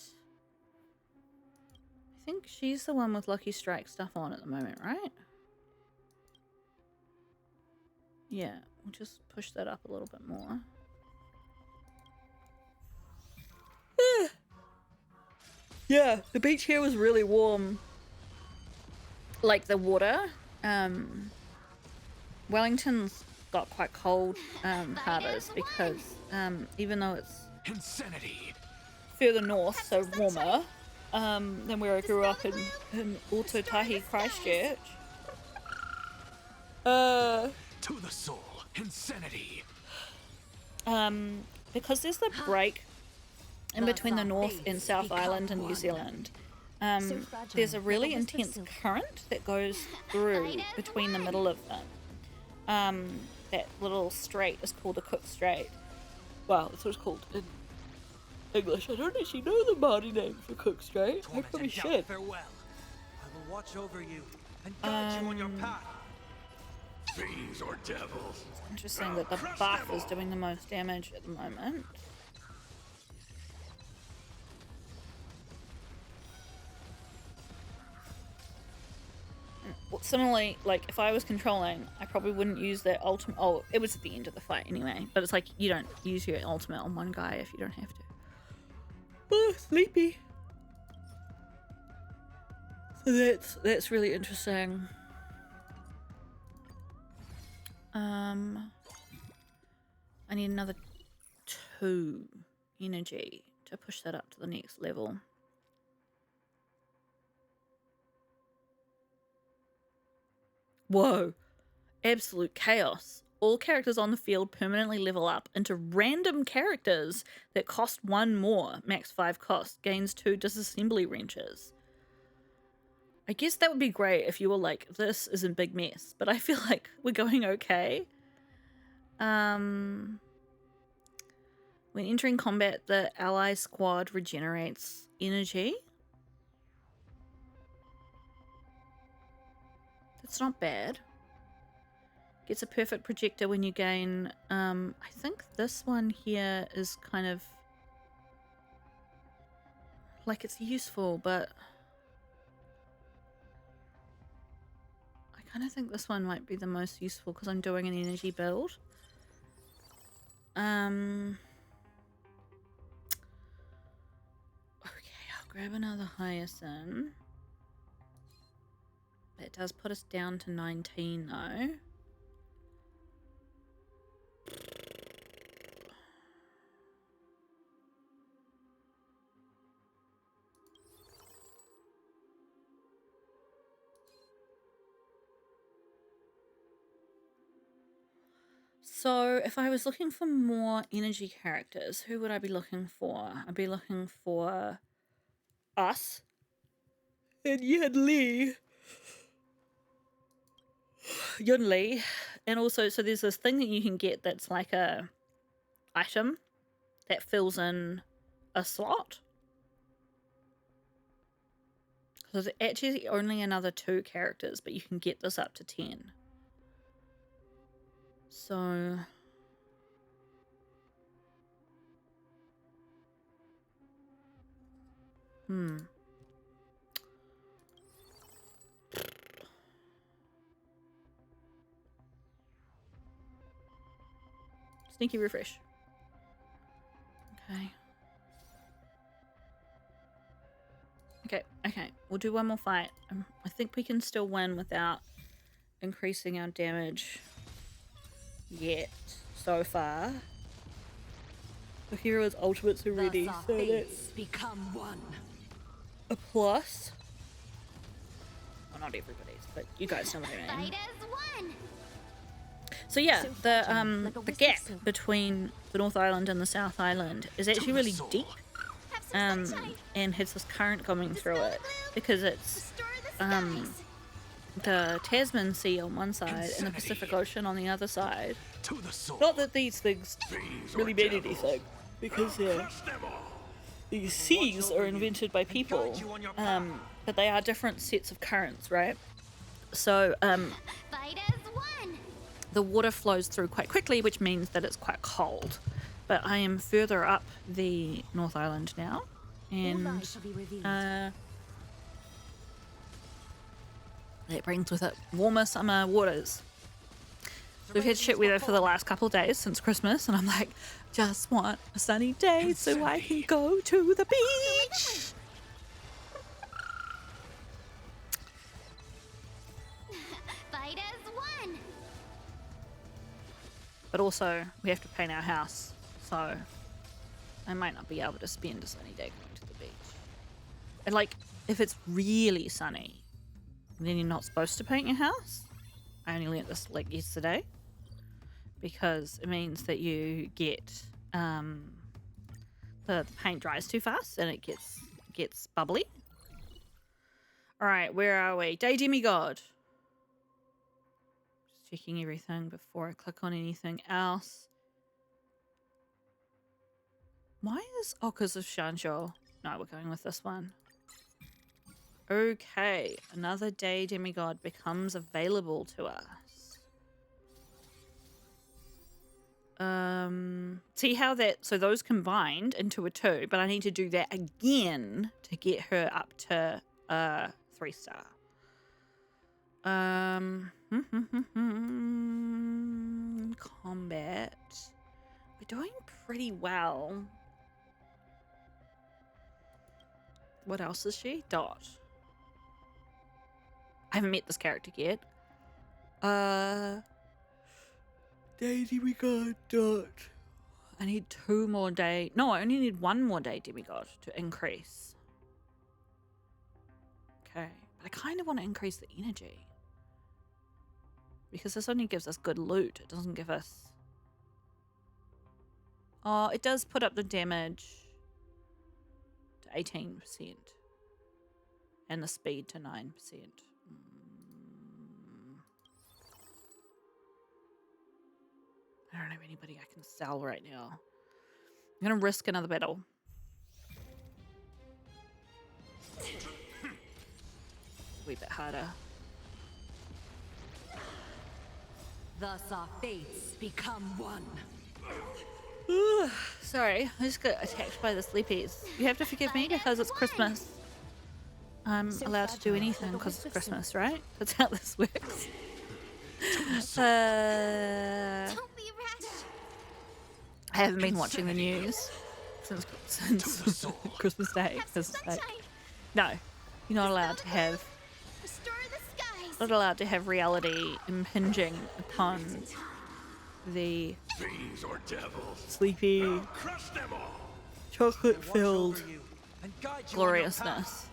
I think she's the one with Lucky Strike stuff on at the moment, right? Yeah, we'll just push that up a little bit more. Yeah, the beach here was really warm. Like the water. Wellington's got quite cold harbours because even though it's Insanity. further north, so warmer than where I grew up in Ōtautahi, Christchurch. To the soul. Insanity. Because there's the break in between the North and South Island and New Zealand. There's a really intense current that goes through between the middle of them. That little strait is called the Cook Strait. Well, that's what it's called in English. I don't actually know the Māori name for Cook Strait. I Torment probably and doubt, should. farewell. I will watch over you and guide you on your path. Fiends or devils. Interesting that the buff is doing the most damage at the moment. similarly, like, if I was controlling, I probably wouldn't use that ultimate. Oh, it was at the end of the fight anyway. But it's like, you don't use your ultimate on one guy if you don't have to. Oh, sleepy. So that's really interesting. I need another 2 energy to push that up to the next level. Whoa. Absolute chaos. All characters on the field permanently level up into random characters that cost 1 more, max 5 cost, gains 2 disassembly wrenches. I guess that would be great if you were like, this is a big mess, but I feel like we're going okay. When entering combat, the ally squad regenerates energy. That's not bad. Gets a perfect projector when you gain, I think this one here is kind of like, it's useful, but I kind of think this one might be the most useful because I'm doing an energy build. Okay, I'll grab another hyacinth. That does put us down to 19 though. So if I was looking for more energy characters, who would I be looking for? I'd be looking for us and Yun Li. Yun Li. And also, so there's this thing that you can get that's like a item that fills in a slot. So there's actually only another 2 characters, but you can get this up to 10. So sneaky refresh. Okay, we'll do one more fight. I think we can still win without increasing our damage yet so far. The hero's ultimates are ready, so that's become one. a plus. Well, not everybody's, but you guys know what I mean. Fight as one. So yeah, So the fleeting, like a the wisp of gap silk. between the North Island and the South Island is actually really deep, Have some sunshine. and has this current coming through it because it's Restore the skies. the Tasman Sea on one side and the Pacific Ocean on the other side. To the sword. Not that these things Fiends really or mean devils. anything, because Crush them all. these seas are invented by people, guide you on your path. but they are different sets of currents, right? So Fight as one. the water flows through quite quickly, which means that it's quite cold. But I am further up the North Island now, All and lies shall be revealed. that brings with it warmer summer waters. We've had shit weather for the last couple of days since Christmas, and I'm like, just want a sunny day so I can go to the beach. Fight as one. But also, we have to paint our house, so I might not be able to spend a sunny day going to the beach. And like, if it's really sunny, then you're not supposed to paint your house. I only learnt this like yesterday, because it means that you get the paint dries too fast and it gets bubbly. All right, where are we? Day Demigod. Just checking everything before I click on anything else. Why is... Oh, because of Shanzhou. No, we're going with this one. Okay, another Day Demigod becomes available to us. See how that... So those combined into a 2, but I need to do that again to get her up to 3-star. Combat. We're doing pretty well. What else is she? Dot. I haven't met this character yet. Day demigod Dot. I need 2 more day. No, I only need 1 more day demigod to increase. Okay, but I kind of want to increase the energy because this only gives us good loot. It doesn't give us. Oh, it does put up the damage to 18% and the speed to 9%. I don't have anybody I can sell right now. I'm gonna risk another battle. Wee bit harder. Thus our fates become one. Sorry, I just got attacked by the sleepies. You have to forgive me because it's Christmas. I'm allowed to do anything because it's Christmas, right? That's how this works. Don't be rash. I haven't been watching the news since Christmas Day. Have some 'cause, sunshine. no, you're not allowed to have. Restore the skies. Not allowed to have reality impinging upon the Fiends or devils. sleepy, Crush them all. chocolate-filled Watch over you and guide you on your gloriousness.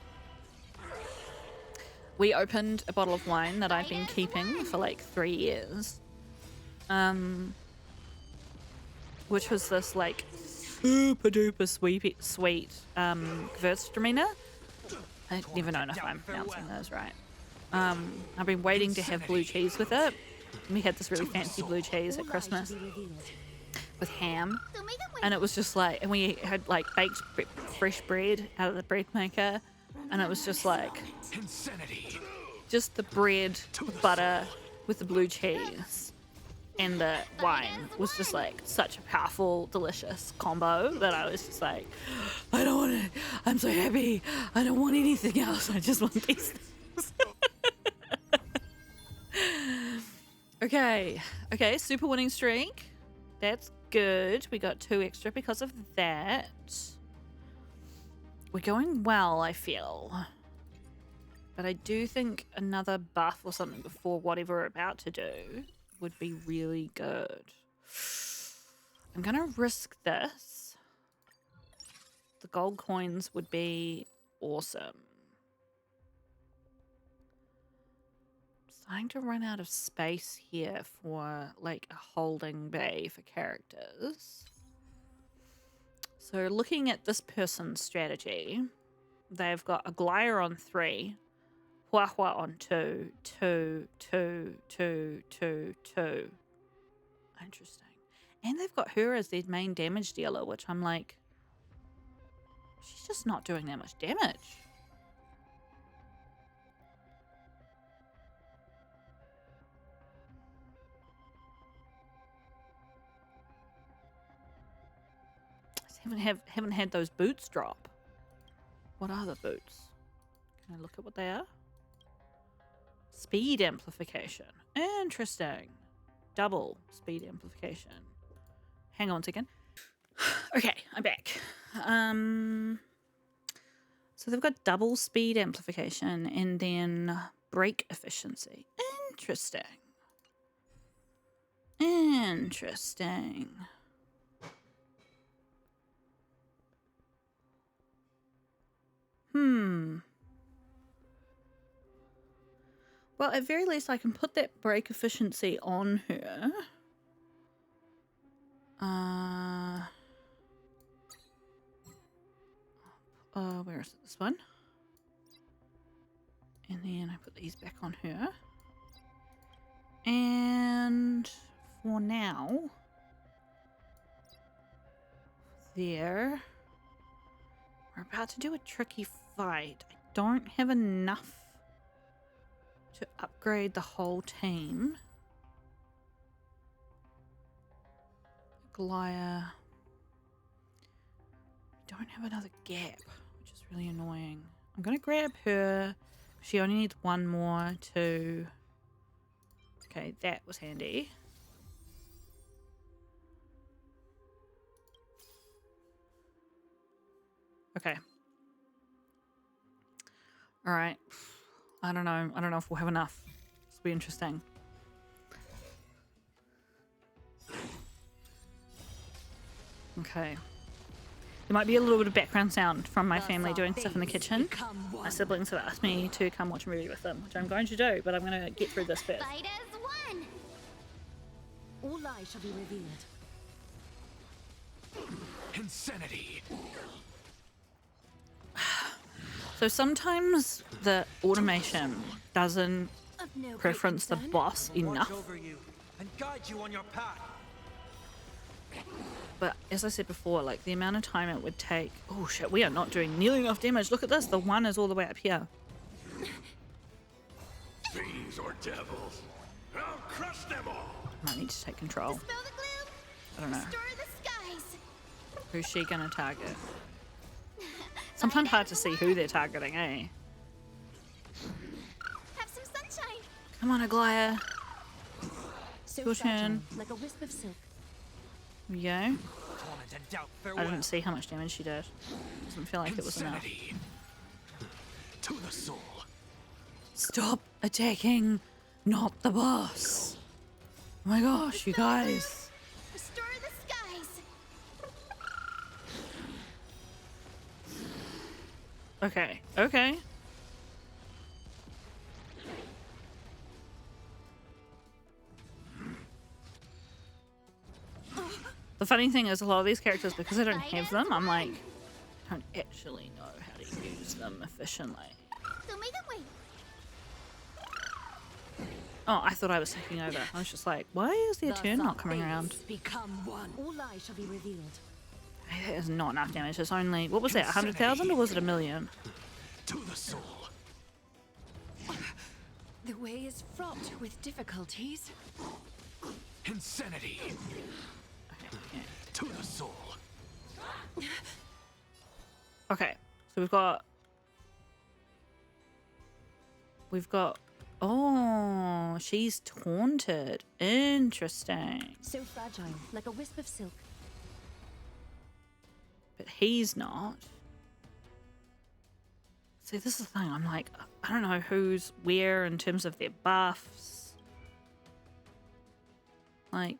We opened a bottle of wine that I've been keeping for like 3 years. Which was this like super duper sweet Gewürztraminer. I never know if I'm pronouncing those right. I've been waiting to have blue cheese with it. We had this really fancy blue cheese at Christmas with ham. Don't make them wait. And it was just like, and we had like baked fresh bread out of the bread maker. And it was just like, Insanity. just the bread, butter with the blue cheese and the wine was just like such a powerful, delicious combo that I was just like, I don't want it. I'm so happy. I don't want anything else. I just want these things. Okay, super winning streak. That's good. We got 2 extra because of that. We're going well, I feel. But I do think another buff or something before whatever we're about to do would be really good. I'm going to risk this. The gold coins would be awesome. Starting to run out of space here for like a holding bay for characters. So looking at this person's strategy, they've got a Glire on 3, Huahua on 2, 2, 2, 2, 2, 2. Interesting. And they've got her as their main damage dealer, which I'm like, she's just not doing that much damage. Haven't had those boots drop. What are the boots? Can I look at what they are? Speed amplification. Interesting. Double speed amplification. Hang on a second. Okay, I'm back. So they've got double speed amplification and then brake efficiency. Interesting. Interesting. Well, at very least, I can put that brake efficiency on her. Where is it? This one. And then I put these back on her. And for now, there. We're about to do a tricky fight. I don't have enough to upgrade the whole team. Goliath. Don't have another gap, which is really annoying. I'm gonna grab her. She only needs 1 more to Okay, that was handy. Okay. All right. I don't know. I don't know if we'll have enough. This will be interesting. Okay. There might be a little bit of background sound from my family doing stuff in the kitchen. My siblings have asked me to come watch a movie with them, which I'm going to do, but I'm going to get through this first. Fight as one. All lies shall be revealed. Insanity. So sometimes the automation doesn't Of no great preference the concern. boss I will enough. watch over you and guide you on your path. But as I said before, like the amount of time it would take. Oh shit, we are not doing nearly enough damage. Look at this. The one is all the way up here. Fiends or devils, I'll crush them all. Might need to take control. Dispel the gloom. I don't know. Restore the skies. Who's she gonna target? Sometimes hard to see who they're targeting, eh? Have some sunshine. Come on, Aglaya. So Your fragile, turn. like a wisp of silk. Here we go. Torment and doubt, I farewell. didn't see how much damage she did. Doesn't feel like it was enough. Insanity. To the soul. Stop attacking, not the boss. Oh my gosh, you guys. Restore the skies. Okay, okay. The funny thing is, a lot of these characters, because I don't have them, I'm like, I don't actually know how to use them efficiently. Don't make them wait. Oh, I thought I was taking over. I was just like, why is their turn not coming around? Become one. All lies shall be revealed. That is not enough damage. It's only, what was that, 100,000 or was it 1,000,000? To the soul. The way is fraught with difficulties. Insanity. Okay. To the soul. Okay, so we've got, oh, she's taunted. Interesting. So fragile, like a wisp of silk. But he's not. See, this is the thing. I'm like, I don't know who's where in terms of their buffs. Like,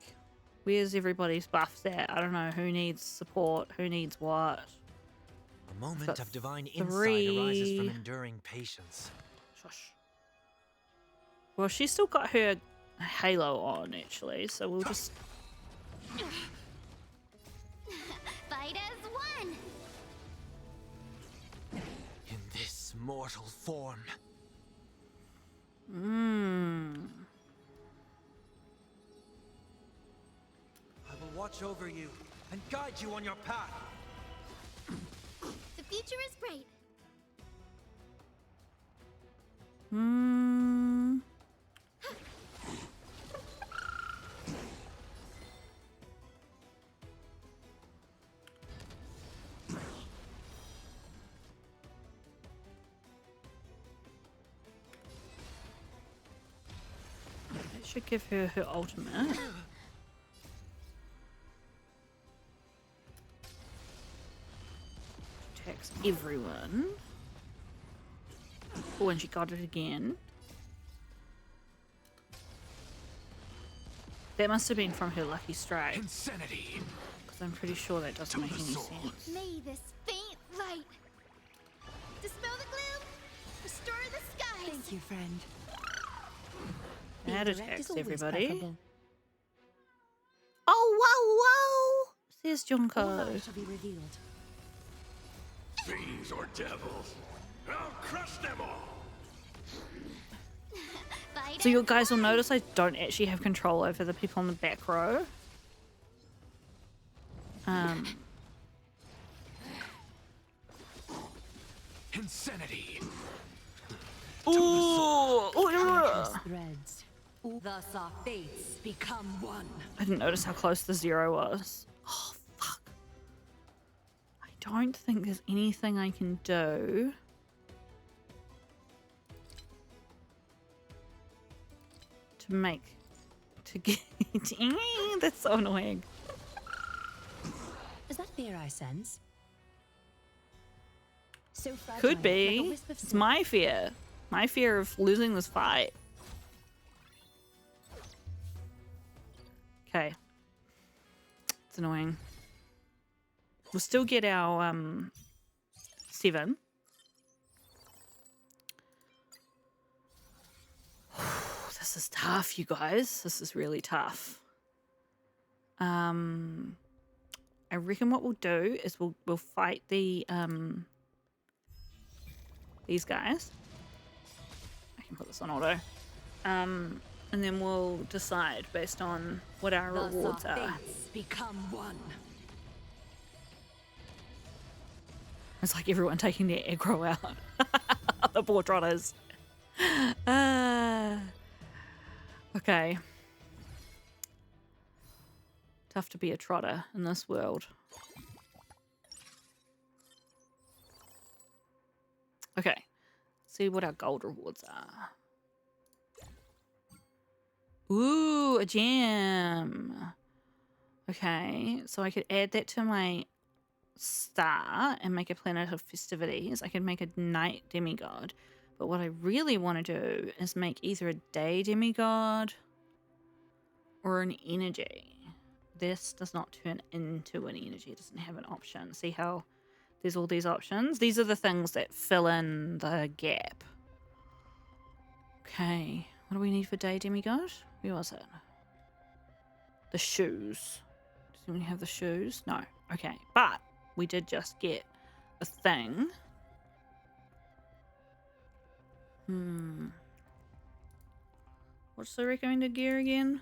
where's everybody's buffs at? I don't know who needs support, who needs what. A moment got of divine three. insight arises from enduring patience. Shush. Well, she's still got her halo on, actually, so we'll just... Fight as one. In this mortal form. I will watch over you and guide you on your path. The future is bright. That should give her her ultimate. Attacks everyone. Oh, and she got it again. That must have been from her lucky strike, Insanity. because I'm pretty sure that doesn't make any sense. May this faint light dispel the gloom. Restore the skies. Thank you, friend. That Being direct attacks is always everybody. preferable. Oh, wow, wow! Says All Junko. lies shall be revealed. Fiends or devils, I'll crush them all. Fight So you as guys will one. notice I don't actually have control over the people in the back row. Insanity. Ooh! Countless threads. Thus our fates become one. I didn't notice how close the 0 was. Oh, fuck. I don't think there's anything I can do. To make to get. That's so annoying. Is that fear I sense? So fragile, Could like a be. wisp of It's snow. my fear. My fear of losing this fight. Okay. It's annoying. We'll still get our 7. This is tough, you guys. This is really tough. I reckon what we'll do is we'll fight the these guys. I can put this on auto. And then we'll decide based on what our Thus rewards our are. fates become one. It's like everyone taking their aggro out. The poor trotters. Okay. Tough to be a trotter in this world. Okay. See what our gold rewards are. Ooh, a gem. Okay, so I could add that to my star and make a planet of festivities. I could make a night demigod. But what I really want to do is make either a day demigod or an energy. This does not turn into an energy. It doesn't have an option. See how there's all these options? These are the things that fill in the gap. Okay, what do we need for day demigod? Where was it? The shoes. Does anyone have the shoes? No. Okay, but we did just get a thing. What's the recommended gear again?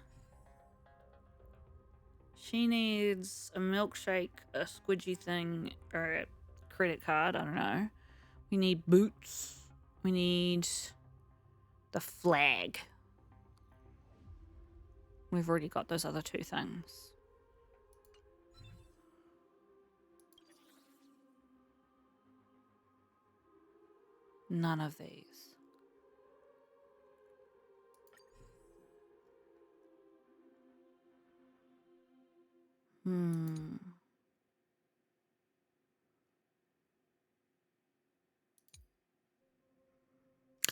She needs a milkshake, a squidgy thing, or a credit card. I don't know. We need boots. We need the flag. We've already got those other 2 things. None of these.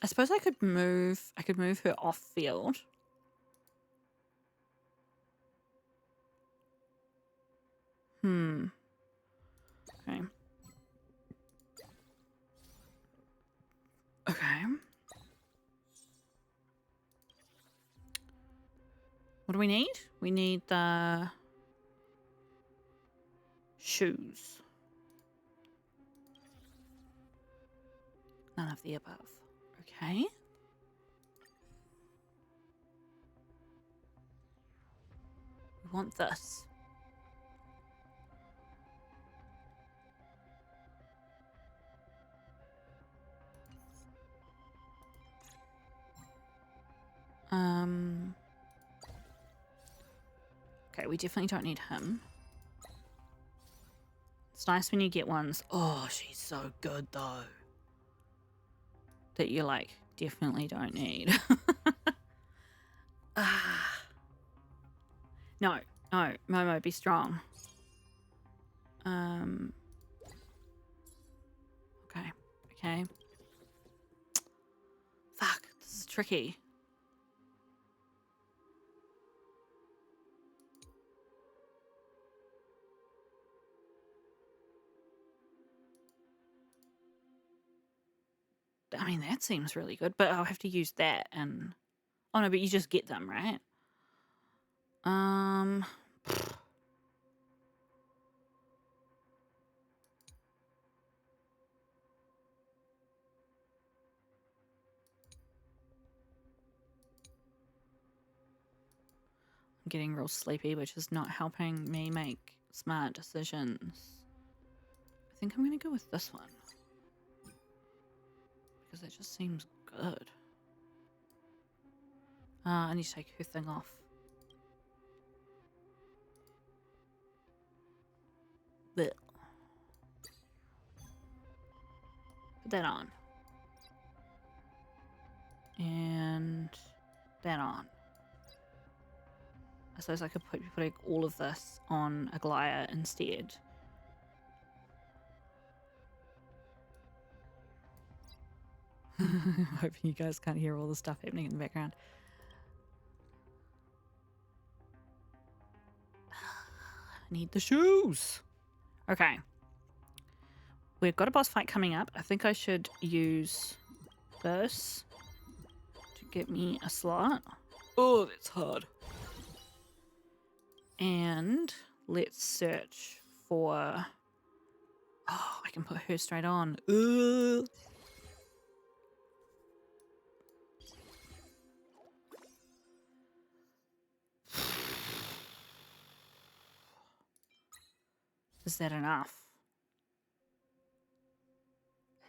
I suppose I could move her off field. Okay. Okay. What do we need? We need the shoes. None of the above. Okay. We want this. Okay, we definitely don't need him. It's nice when you get ones. Oh, she's so good though. That you like definitely don't need. No, Momo, be strong. Okay. Fuck, this is tricky. I mean, that seems really good, but I'll have to use that and... Oh no, but you just get them, right? I'm getting real sleepy, which is not helping me make smart decisions. I think I'm going to go with this one. Because it just seems good. I need to take her thing off. Blech. Put that on. And that on. I suppose I could be putting all of this on Aglaya instead. I'm hoping you guys can't hear all the stuff happening in the background. I need the shoes. Okay. We've got a boss fight coming up. I think I should use this to get me a slot. Oh, that's hard. And let's search for... Oh, I can put her straight on. Ugh. Is that enough?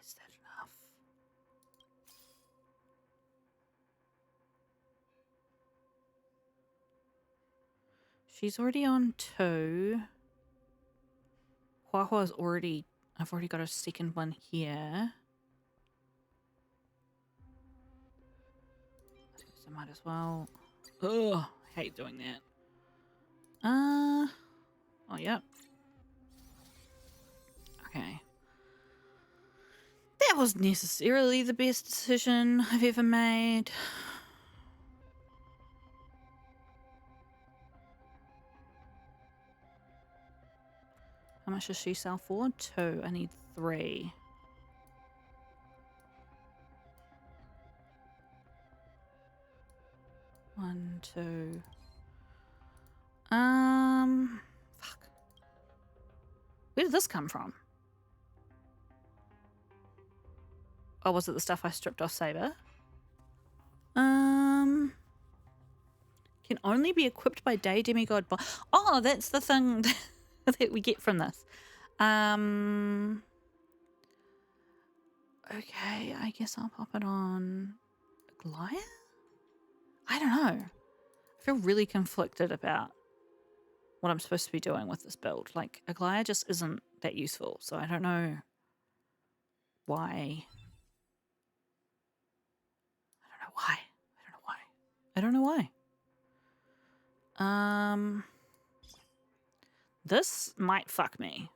Is that enough? She's already on 2. Huahua's already... I've already got a second one here. I suppose I might as well... Ugh, I hate doing that. Oh, yep. Okay. That wasn't necessarily the best decision I've ever made. How much does she sell for? 2. I need 3. One, 2. Fuck. Where did this come from? Oh, was it the stuff I stripped off Saber? Can only be equipped by day demigod. Oh, that's the thing that we get from this. Okay, I guess I'll pop it on Goliath? I don't know. I feel really conflicted about what I'm supposed to be doing with this build. Like, Aglaya just isn't that useful, so I don't know why. I don't know why. This might fuck me.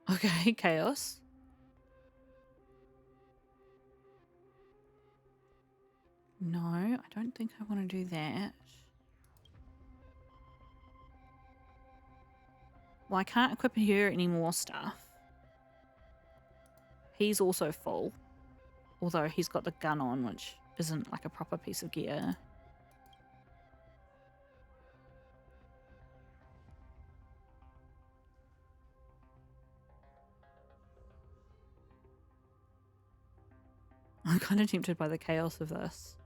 Okay, chaos. No, I don't think I want to do that. Well, I can't equip her any more stuff. He's also full. Although he's got the gun on, which isn't like a proper piece of gear. I'm kind of tempted by the chaos of this.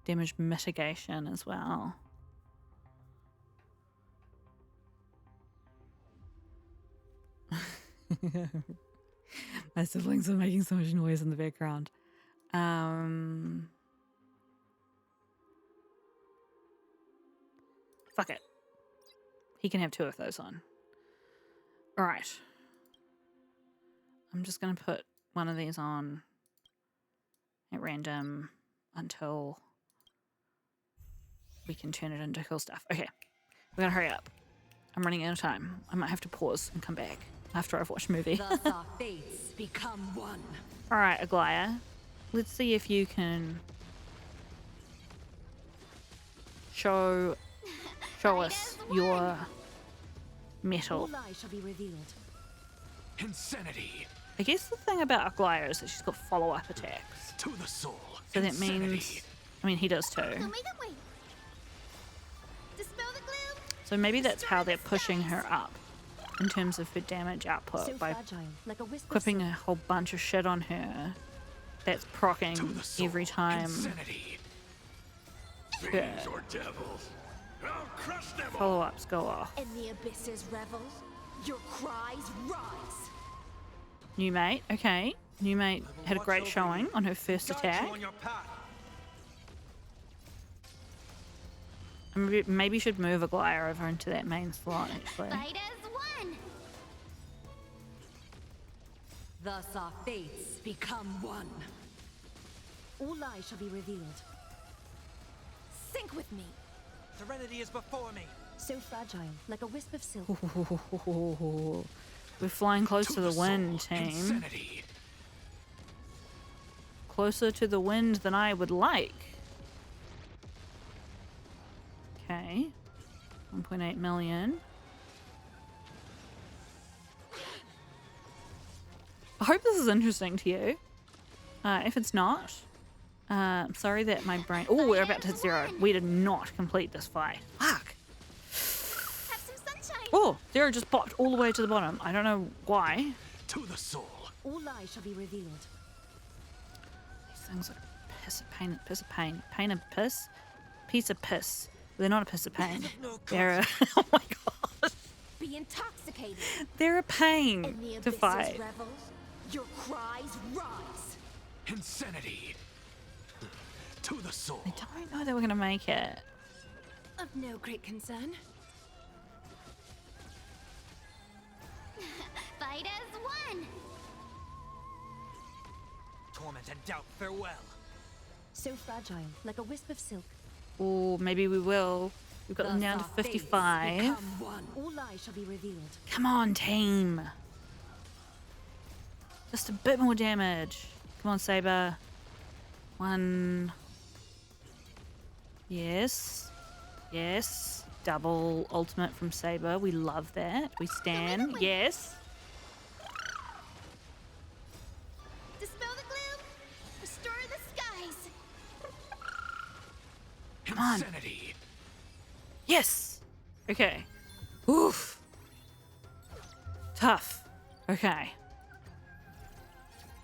Damage mitigation as well. My siblings are making so much noise in the background. Fuck it. He can have 2 of those on. Alright. I'm just going to put one of these on at random until we can turn it into cool stuff. Okay. We're going to hurry up. I'm running out of time. I might have to pause and come back after I've watched a movie. Thus our fates become one. Alright, Aglaya. Let's see if you can show us your metal. No lie shall be revealed. Insanity. I guess the thing about Aglaya is that she's got follow-up attacks. To the soul. So that Insanity. means... I mean, he does too. So make them wait. Dispel the gloom. So maybe that's how they're pushing her up in terms of her damage output So by fragile, like a wisp of equipping silk. a whole bunch of shit on her that's To proccing the soul. every time Insanity. her Fiends or devils. I'll crush them all. follow-ups go off. And the abysses revel. Your cries rise. New mate, okay. New mate had a great showing on her first Got you attack. on your path. Maybe you should move a glider over into that main slot, actually. Fight as one. Thus our fates become one. All lies shall be revealed. Sync with me. Serenity is before me. So fragile, like a wisp of silk. We're flying close to the wind, team. Insanity. Closer to the wind than I would like. Okay. 1.8 million. I hope this is interesting to you. If it's not, I'm sorry that my brain... Oh, we're about to hit 0. We did not complete this fight. Fuck. Have some sunshine. Oh, 0 just popped all the way to the bottom. I don't know why. To the soul. All lies shall be revealed. These things are a piss of pain. Piss of pain. Pain of piss. Piece of piss. They're not a piss of pain. They're a... Oh my god. Be intoxicated. They're a pain In the to abyss's fight. revels, your cries rise. Insanity. To the soul. I don't know that we're gonna make it. Of no great concern. Fight as one. Torment and doubt, farewell. So fragile, like a wisp of silk. Or maybe we will. We've got them Thus down to our fates 55. become one. All lies shall be revealed. Come on, team. Just a bit more damage. Come on, Saber. 1. Yes. Yes. Double ultimate from Saber. We love that. We stand. Yes. Dispel the gloom. Restore the skies. Come on. Insanity. Yes. Okay. Oof. Tough. Okay.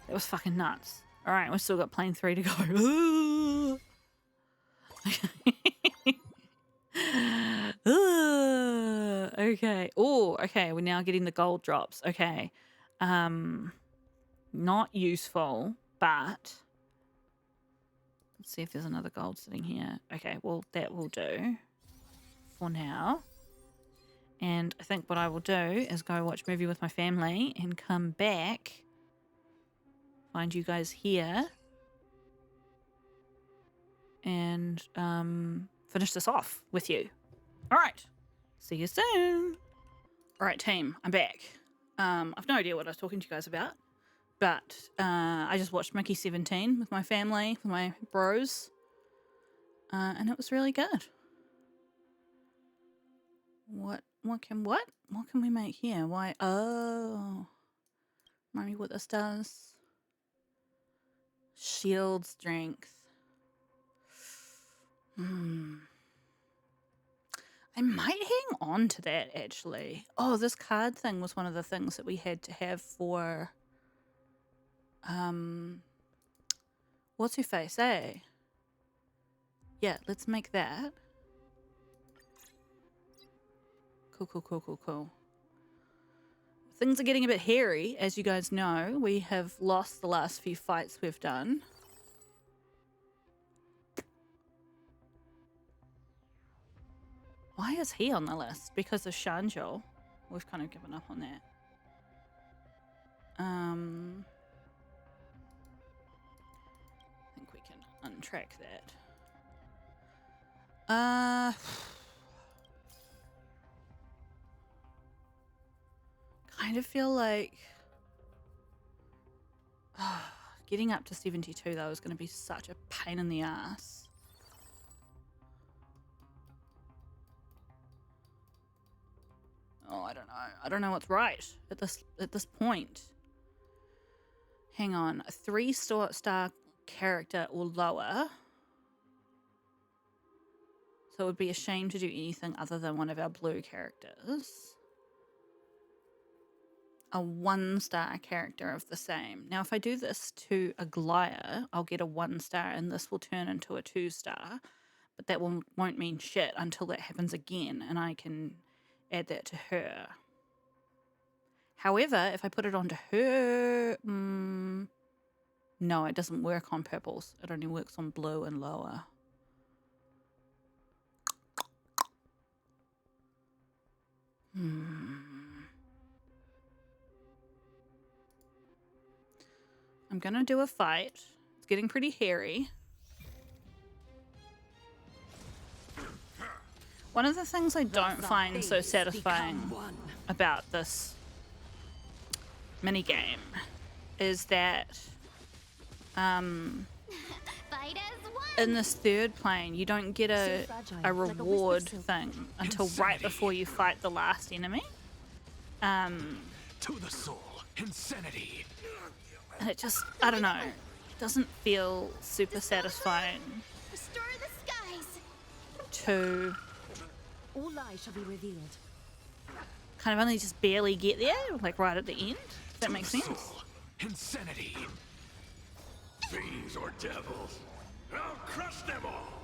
That was fucking nuts. All right, we've still got plane 3 to go. Okay. Oh, okay. We're now getting the gold drops. Okay. Not useful, but let's see if there's another gold sitting here. Okay, well, that will do for now. And I think what I will do is go watch a movie with my family and come back, find you guys here, and finish this off with you. All right. See you soon. All right, team. I'm back. I've no idea what I was talking to you guys about, but I just watched Mickey 17 with my family, with my bros, and it was really good. What can we make here? Why? Oh, remind me what this does. Shield strength. I might hang on to that, actually. Oh, this card thing was one of the things that we had to have for what's her face, eh? Yeah, let's make that. Cool. Things are getting a bit hairy, as you guys know. We have lost the last few fights we've done. Why is he on the list? Because of Shanjo. We've kind of given up on that. I think we can untrack that. Kind of feel like getting up to 72 though is going to be such a pain in the ass. Oh, I don't know. I don't know what's right at this point. Hang on, a 3-star character or lower. So it would be a shame to do anything other than one of our blue characters. A 1-star character of the same. Now, if I do this to a Glaya, I'll get a 1-star, and this will turn into a 2-star. But that won't mean shit until that happens again, and I can add that to her. However, if I put it onto her, no, it doesn't work on purples. It only works on blue and lower. I'm gonna do a fight. It's getting pretty hairy. One of the things I don't find so satisfying about this minigame is that Fight as one. in this third plane, you don't get a reward thing until right before you fight the last enemy. To the soul, insanity. And it just, I don't know, it doesn't feel super satisfying Restore the skies. to All lies shall be revealed. kind of only just barely get there, like right at the end. Does that make sense? Soul, insanity. Fiends or devils, I'll crush them all.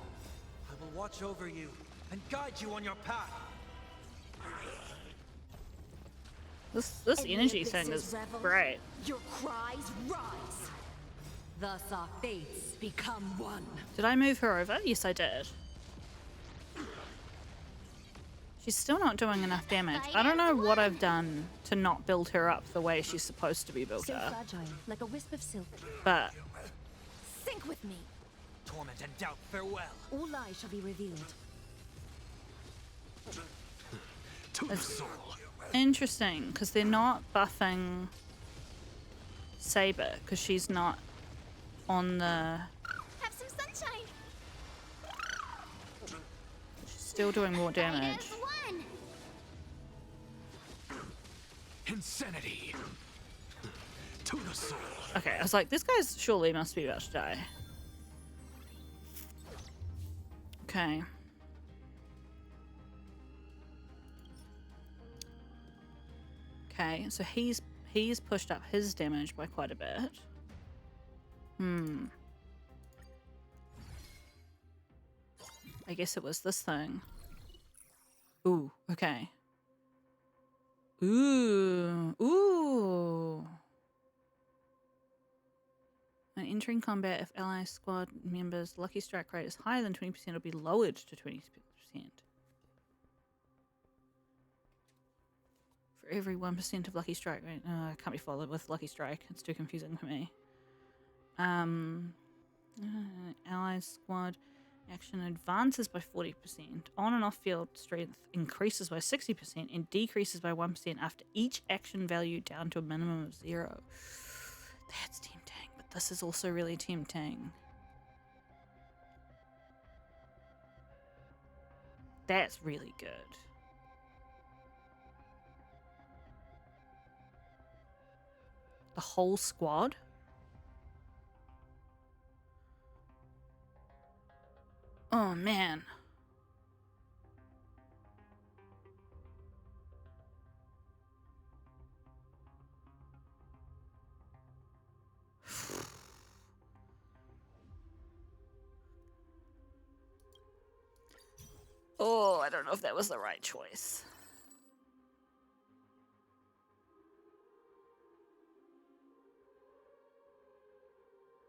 I will watch over you and guide you on your path. This Any energy of this thing is is revel? great. Your cries rise. Thus our fates become one. Did I move her over? Yes, I did. She's still not doing enough damage. I don't know what I've done to not build her up the way she's supposed to be built So up, fragile, like a wisp of silk. but Sync with me. Torment and doubt, farewell. All lies shall be revealed. To the soul. interesting because they're not buffing Saber because she's not on the. Have some sunshine. She's still doing more Fight damage. as one. Insanity. To the soul. Okay, I was like, this guy's surely must be about to die. Okay. Okay, so he's pushed up his damage by quite a bit. I guess it was this thing. Ooh, okay. Ooh. When entering combat, if ally squad members' lucky strike rate is higher than 20%, it'll be lowered to 20%. For every 1% of lucky strike rate. I can't be followed with lucky strike. It's too confusing for me. Ally squad action advances by 40%. On and off field strength increases by 60% and decreases by 1% after each action value down to a minimum of 0. That's tempting, but this is also really tempting. That's really good. The whole squad? Oh man. Oh, I don't know if that was the right choice.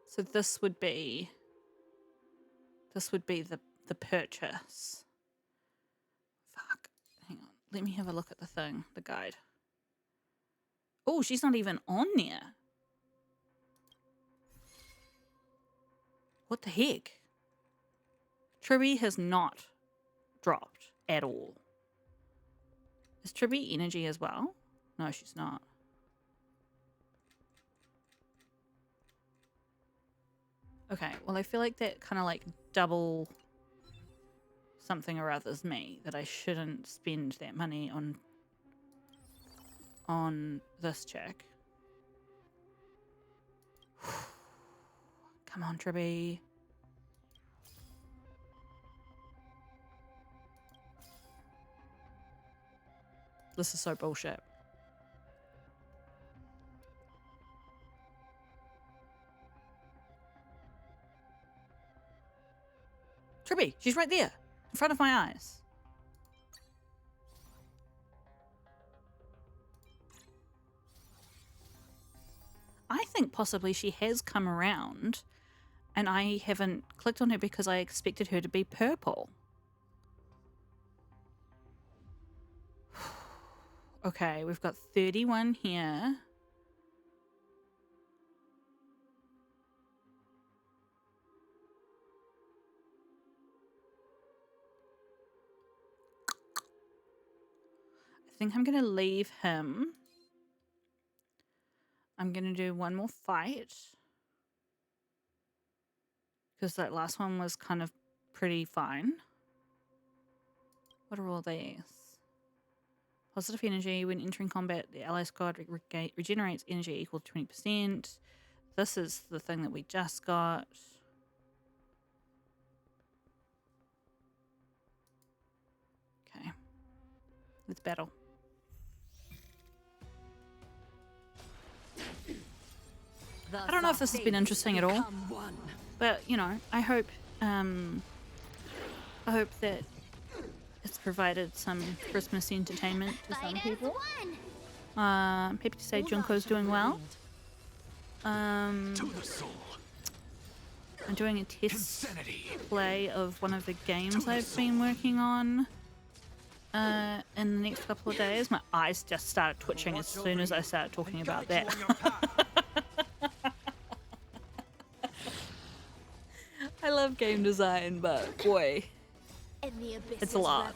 So this would be the purchase. Fuck. Hang on. Let me have a look at the thing, the guide. Oh, she's not even on there. What the heck? Tribby has not dropped at all. Is Tribby energy as well? No, she's not. Okay, well I feel like that kind of like double something or other's me, that I shouldn't spend that money on this chick. Come on, Tribby. This is so bullshit. Tribby, she's right there, in front of my eyes. I think possibly she has come around and I haven't clicked on her because I expected her to be purple. Okay, we've got 31 here. I think I'm going to leave him. I'm going to do one more fight. Because that last one was kind of pretty fine. What are all these? Positive energy. When entering combat, the ally squad regenerates energy equal to 20%. This is the thing that we just got. Okay. Let's battle. I don't know if this has been interesting at all. But, you know, I hope that it's provided some Christmas entertainment to some people. Happy to say Junko's doing well. I'm doing a test play of one of the games I've been working on in the next couple of days. My eyes just started twitching as soon as I started talking about that. I love game design, but boy, it's a lot.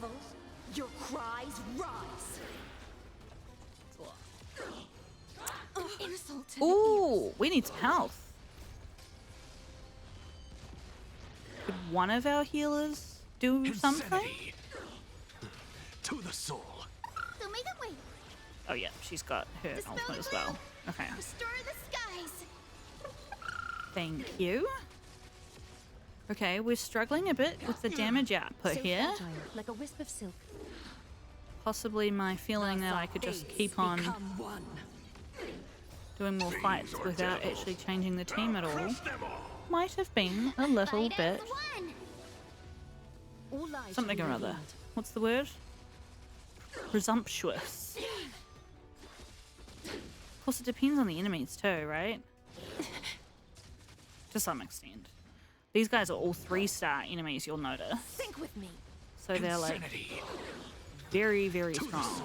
Your cries rise. It's a lot. Insult to Ooh, we need some health. Could one of our healers do something? To the soul. They'll make them wait. Oh yeah, she's got her Dispel ultimate the as well. gloom. Okay, Restore the skies. thank you. Okay, we're struggling a bit with the damage output So here. fragile, like a wisp of silk. Possibly my feeling that I could just keep on Become one. doing more fights without actually changing the team at all might have been a little Fight bit as one. All lies something shall or be other. revealed. What's the word? Presumptuous. Of course, it depends on the enemies too, right? To some extent. These guys are all 3-star enemies, you'll notice. Think with me. So they're like very, very strong.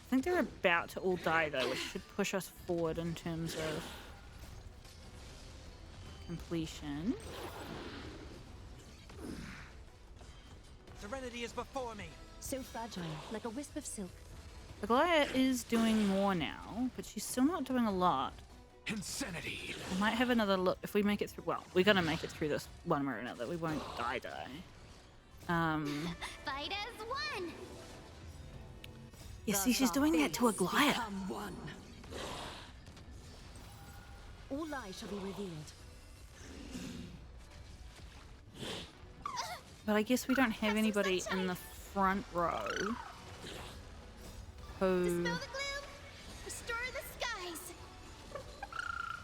I think they're about to all die though, which should push us forward in terms of completion. Serenity is before me. So fragile, like a wisp of silk. Aglaya is doing more now, but she's still not doing a lot. Insanity. I might have another look if we make it through. Well, we're gonna make it through this one way or another. We won't die. Fight as one. You see, she's doing that to Aglaya. Become one. All lies shall be revealed. But I guess we don't have anybody in the front row who, Dispel the gloom. Restore the skies.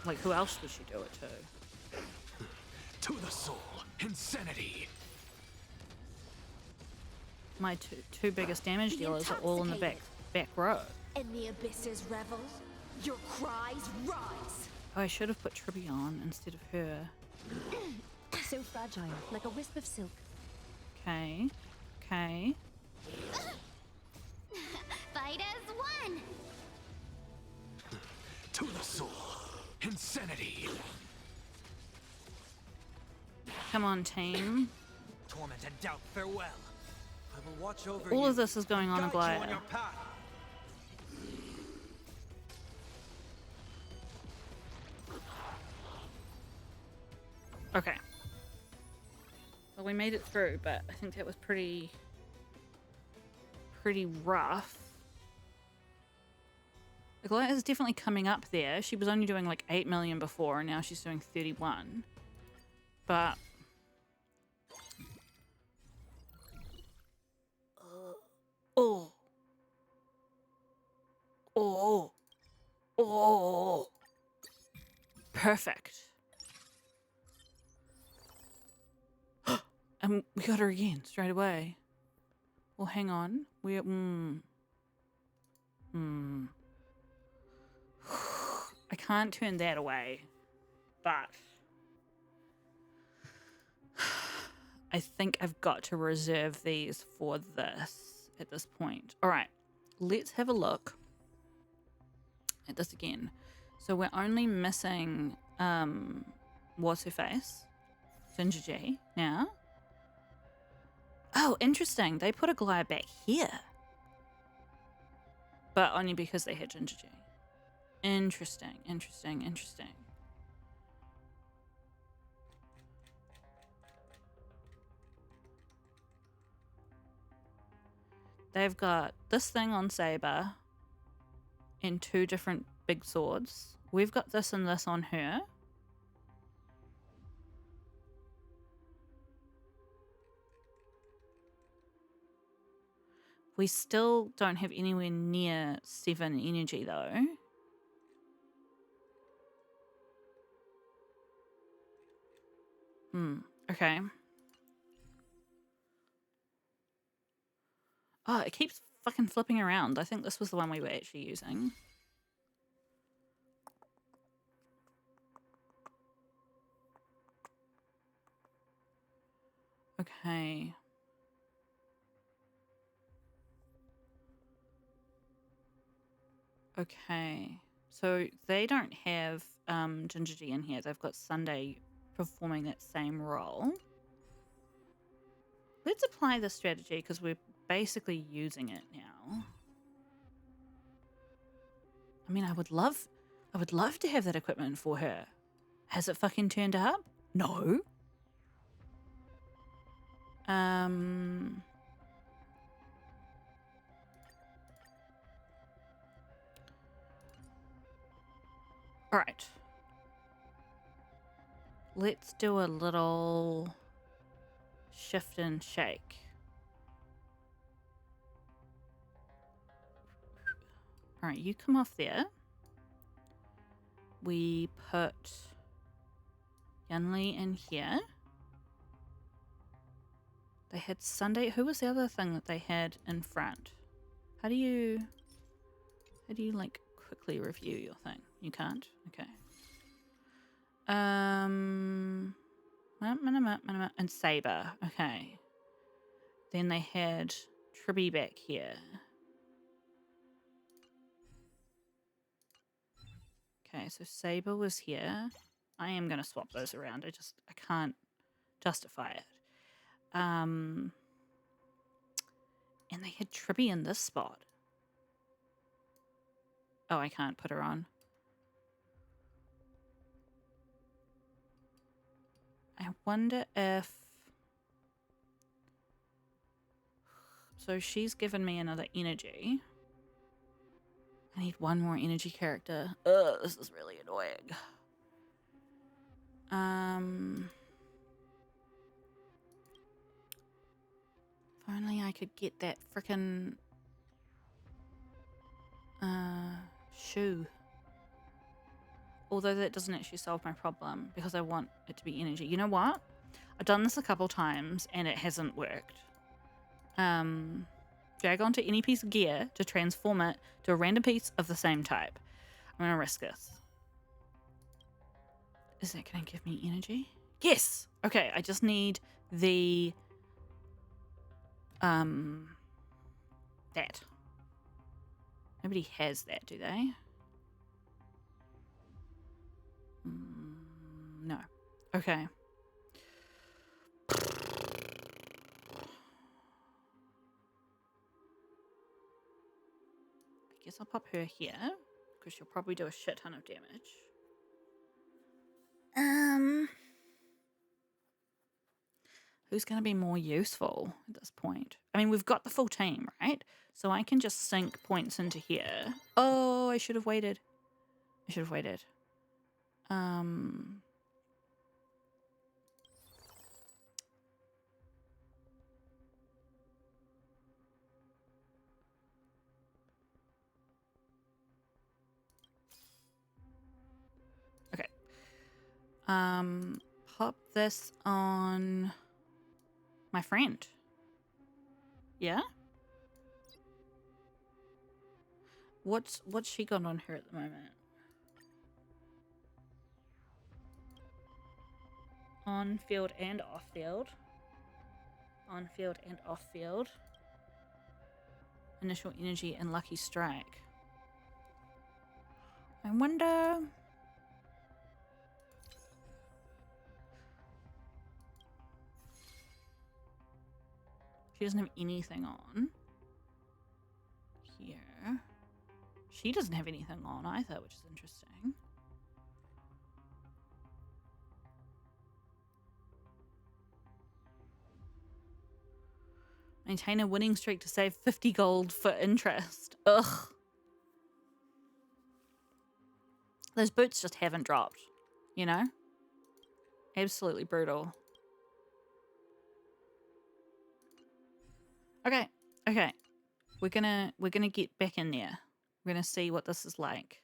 like, who else would she do it to? To the soul. Insanity. My two biggest damage dealers are all in the back row. In the abysses revel. Your cries rise. Oh, I should have put Tribby on instead of her. So fragile, like a wisp of silk. Okay. Okay. Fight as one. To the soul. Insanity. Come on, team. Torment and doubt, farewell. I will watch over you. All of this is going on, Guide you on Aglaya. your path. Okay. Well, we made it through, but I think that was pretty rough. Aglaya is definitely coming up there. She was only doing like 8 million before, and now she's doing 31. But oh. Oh. Oh. Perfect. And we got her again straight away. Well, hang on. We I can't turn that away, but I think I've got to reserve these for this at this point. All right, let's have a look at this again. So we're only missing what's her face, Ginger G now. Oh, interesting. They put a glider back here, but only because they had Ginger G. Interesting, interesting, interesting. They've got this thing on Saber and 2 different big swords. We've got this and this on her. We still don't have anywhere near 7 energy though. Okay. Oh, it keeps fucking flipping around. I think this was the one we were actually using. Okay. Okay. So they don't have Ginger G in here. They've got Sunday performing that same role. Let's apply the strategy because we're basically using it now. I mean, I would love to have that equipment for her. Has it fucking turned up? No. All right. Let's do a little shift and shake. All right, you come off there. We put Yunli in here. They had Sunday. Who was the other thing that they had in front? How do you like quickly review your thing? You can't? Okay. And Saber. Okay. Then they had Tribby back here. Okay, so Saber was here. I am going to swap those around. I can't justify it. And they had Tribby in this spot. Oh, I can't put her on. I wonder if... So she's given me another energy. I need one more energy character. Ugh, this is really annoying. If only I could get that frickin' shoe. Although that doesn't actually solve my problem because I want it to be energy. You know what? I've done this a couple times and it hasn't worked. Drag onto any piece of gear to transform it to a random piece of the same type. I'm going to risk this. Is that going to give me energy? Yes! Okay, I just need the... that. Nobody has that, do they? No. Okay. I guess I'll pop her here because she'll probably do a shit ton of damage. Who's going to be more useful at this point? I mean, we've got the full team, right? So I can just sink points into here. Oh, I should have waited. Okay. Pop this on my friend. Yeah? What's she got on her at the moment? On field and off field. On field and off field. initial energy, and lucky strike. I wonder. She doesn't have anything on here. She doesn't have anything on either, which is interesting. Maintain a winning streak to save 50 gold for interest. Ugh. Those boots just haven't dropped, you know? Absolutely brutal. Okay, okay. We're gonna get back in there. We're gonna see what this is like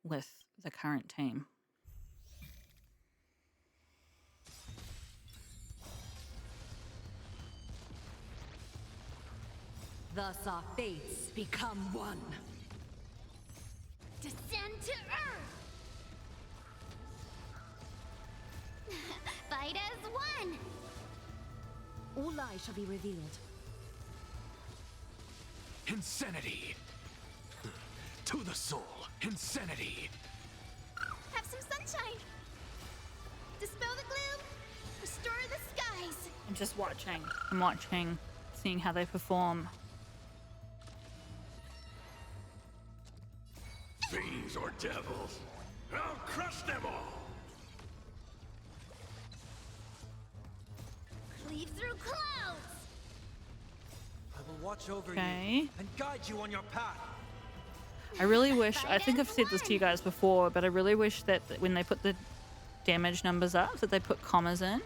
with the current team. Thus our fates become one. Descend to Earth! Fight as one! All lies shall be revealed. Insanity! To the soul, insanity! Have some sunshine! Dispel the gloom! Restore the skies! I'm just watching. I'm watching, seeing how they perform. Fiends or devils, I'll crush them all! Cleave through clouds! I will watch over Okay. you and guide you on your path. I really wish, I think I've said this to you guys before, but I really wish that when they put the damage numbers up, that they put commas in.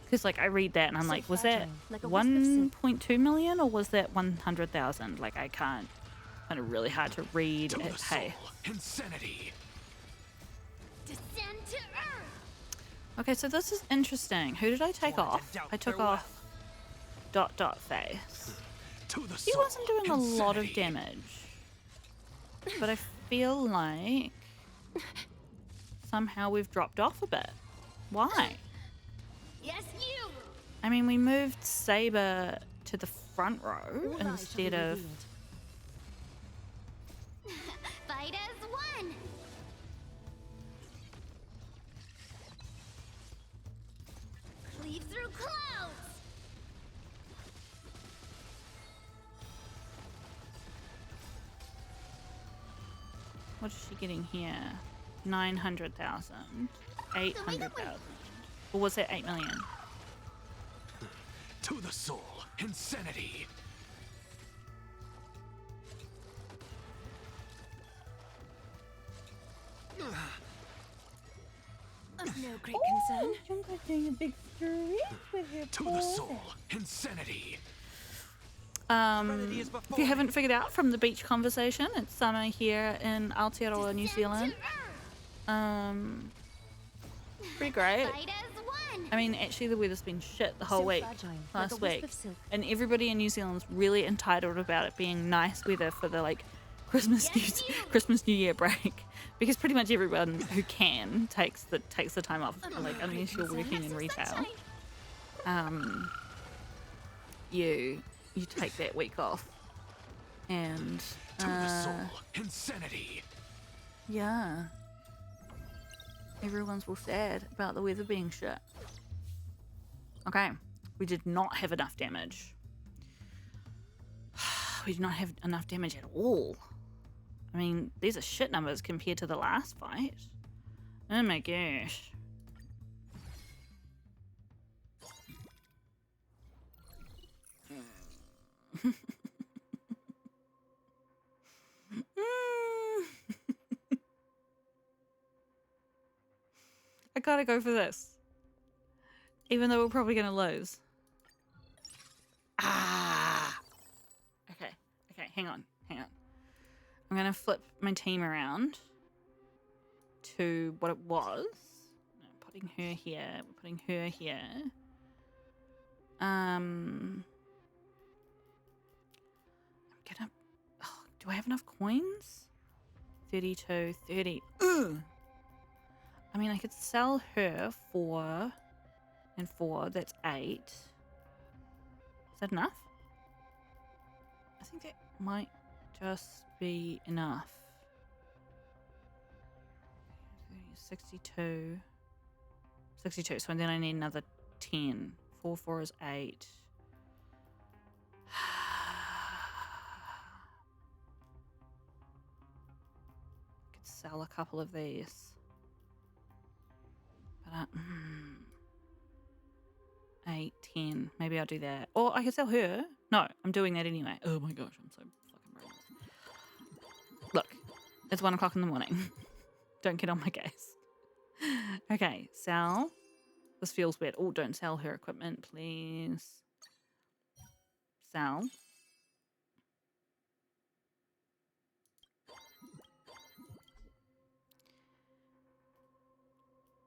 Because, like, I read that and I'm So like, was that fragile, like a wisp of silk. 1.2 million or was that 100,000? Like, I can't. Kind of really hard to read To it. the soul, Hey. insanity! Descend to Earth! Okay, so this is interesting. Who did I take Wanted to off? doubt I took their off dot face. To the He soul, wasn't doing a lot of insanity. damage. But I feel like somehow we've dropped off a bit. Why? Yes, you! I mean, we moved Saber to the front row All lies shall be instead of... revealed. Fight as one! Cleave through clouds! What is she getting here? 900,000. 800,000. Or was that 8 million? To the soul, insanity! No great concern. Junko's doing a big streak with her To the soul, insanity! If you haven't figured out from the beach conversation, it's summer here in Aotearoa, New Zealand. Pretty great. Fight as one! I mean, actually, the weather's been shit the whole So week, fragile, like a last wisp week, of silk. and everybody in New Zealand's really entitled about it being nice weather for the like Christmas New Year break, because pretty much everyone who can takes the time off, like unless you're working in retail. You take that week off, and To the soul, insanity! yeah, everyone's all sad about the weather being shit. Okay, we did not have enough damage. We did not have enough damage at all. I mean, these are shit numbers compared to the last fight. Oh my gosh. I gotta go for this. Even though we're probably gonna lose. Ah! Okay, hang on. I'm gonna flip my team around to what it was. I'm putting her here, we're putting her here. I'm gonna... Oh, do I have enough coins? 32, 30. Ugh! I mean, I could sell her 4 and 4. That's 8. Is that enough? I think that might just be enough. 62. 62, so then I need another 10. 4, 4 is 8. Could sell a couple of these. But 8, 10. Maybe I'll do that. Or I could sell her. No, I'm doing that anyway. Oh my gosh, I'm so fucking brainless. Look, it's 1 o'clock in the morning. Don't get on my case. Okay, sell. This feels weird. Oh, don't sell her equipment, please. Sell.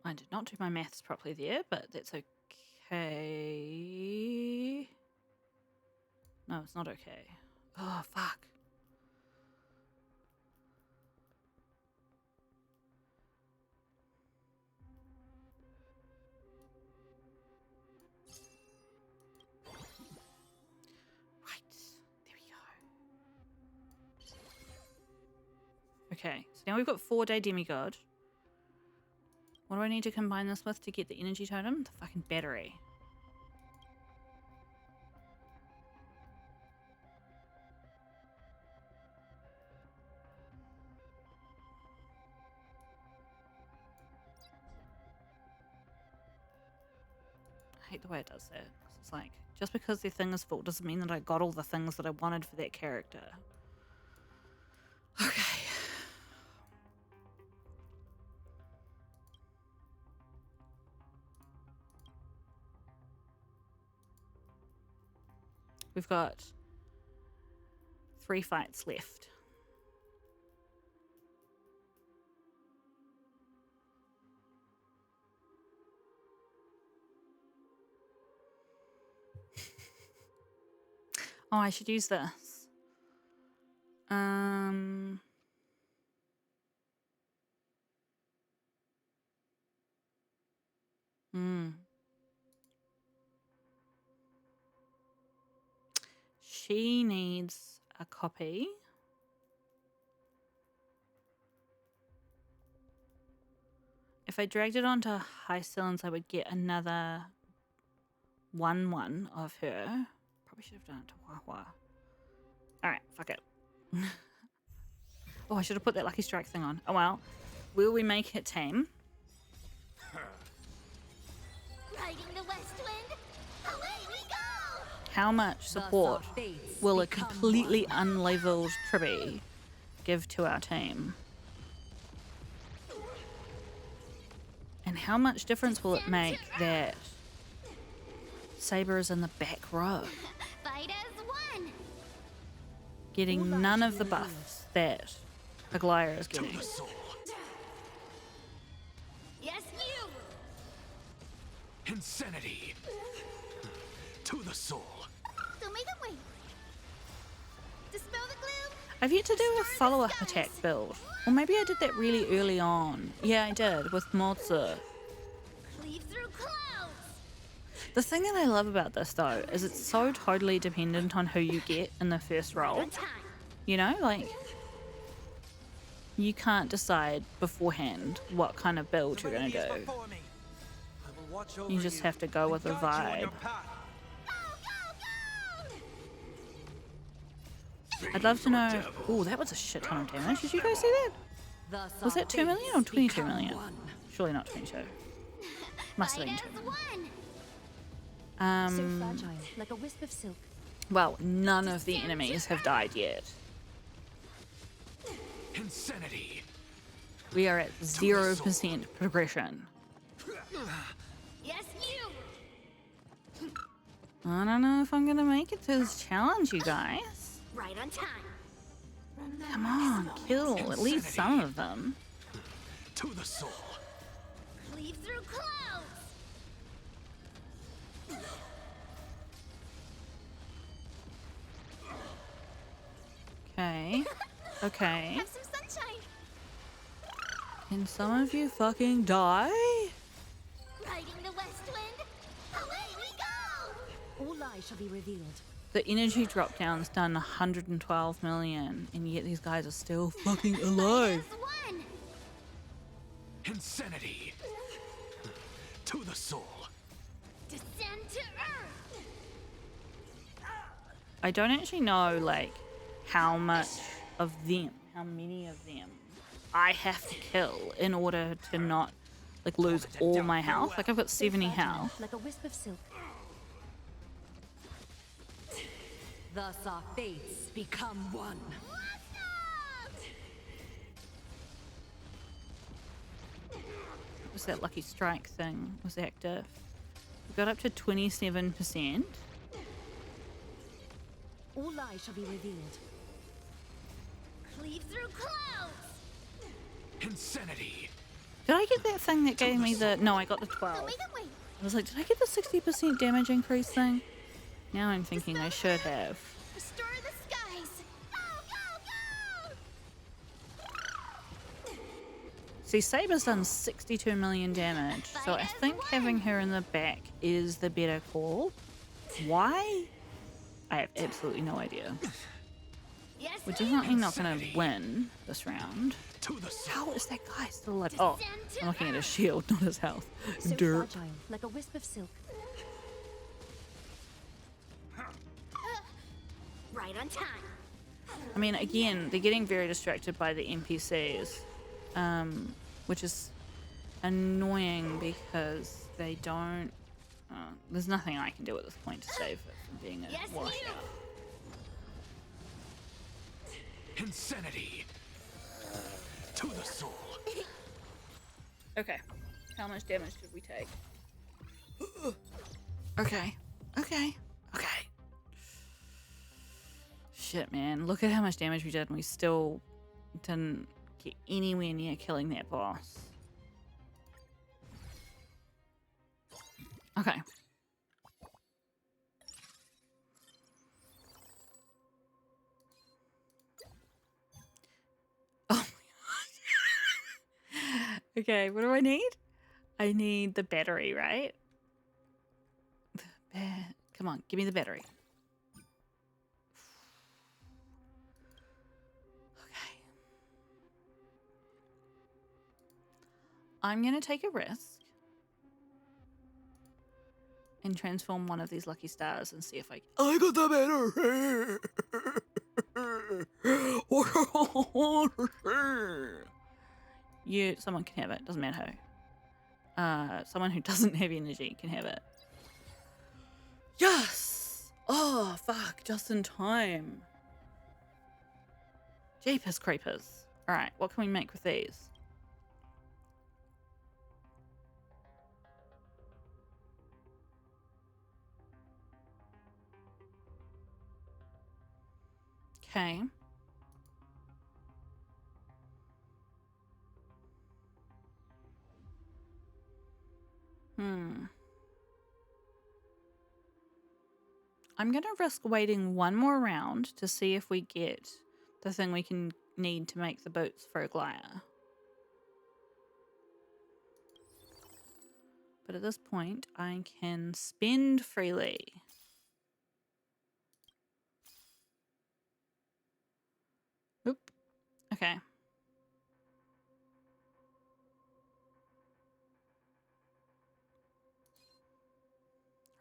I did not do my maths properly there, but that's okay. No, it's not okay. Oh, fuck. Right. There we go. Okay, so now we've got 4-day demigod. What do I need to combine this with to get the energy totem? The fucking battery. I hate the way it does that. 'Cause it's like, just because their thing is full doesn't mean that I got all the things that I wanted for that character. Okay. We've got 3 fights left. Oh, I should use this. She needs a copy. If I dragged it onto high cylinders, I would get another 1/1 of her. Probably should have done it to Wahwa. Alright, fuck it. Oh, I should have put that Lucky Strike thing on. Oh well. Will we make it tame? Riding the west wind, away we go! How much support will a completely unleveled Tribby give to our team? And how much difference will it make that Saber is in the back row, Fight as one! getting none of the buffs that Aglaya is getting? Yes, you! Insanity. To the soul. Don't make them wait. Dispel the gloom. I've yet to do a follow-up attack build. Or maybe I did that really early on. Yeah, I did, with Mozu. Cleave through clouds. The thing that I love about this, though, is it's so totally dependent on who you get in the first roll. On time. You know, like, you can't decide beforehand what kind of build you're going to do. You just have to go with the vibe. Go, go, go! I'd love to know... Oh, that was a shit ton of damage. Did you guys see that? Was that 2 million or 22 million? Surely not 22. Must have been Fight 2 as million. one. So fragile, like a wisp of silk. Well, none of the enemies have died yet. Insanity. We are at 0% progression. Yes, you! I don't know if I'm going to make it to this challenge, you guys. Right on time. Come on, kill at least some of them. To the soul. Cleave through clouds. Okay. Okay. Have some sunshine. Can some of you fucking die? Riding the west wind, away we go! All lies shall be revealed. The energy drop down's done 112 million, and yet these guys are still fucking alive. As one. Insanity. To the soul. Descend to earth. I don't actually know, like, how much of them, how many of them I have to kill in order to not, like, lose all my health. Like, I've got 70 health. Like a wisp of silk. Thus our fates become one. Was that lucky strike thing was active? We got up to 27%. All lies shall be revealed. Cleave through clouds. Insanity. Did I get that thing that gave me the... No, I got the 12. They'll make them wait. I was like, did I get the 60% damage increase thing? Now I'm thinking I should have. Restore the skies. Go, go, go. See, Saber's done 62 million damage, so I think having her in the back is the better call. Why? I have absolutely no idea. Yes, We're definitely not going to win this round. To the soul. How is that guy still alive? Oh, I'm looking at his shield, not his health. So Dirt. fragile, like a wisp of silk. right on time. I mean, again, they're getting very distracted by the NPCs, which is annoying because they don't... there's nothing I can do at this point to save it from being a Yes, washout. Insanity. To the soul. Okay. How much damage did we take? Okay. Okay. Okay. Shit, man. Look at how much damage we did and we still didn't get anywhere near killing that boss. Okay. Oh my god. Okay, what do I need? I need the battery, right? Come on, give me the battery. Okay. I'm gonna take a risk and transform one of these lucky stars and see if I got the battery. Someone can have it, doesn't matter who. Someone who doesn't have energy can have it. Yes! Oh, fuck, just in time. Jeepers creepers. Alright, what can we make with these? Okay. I'm going to risk waiting one more round to see if we get the thing we can need to make the boots for Aglaya. But at this point, I can spend freely. Oop. Okay.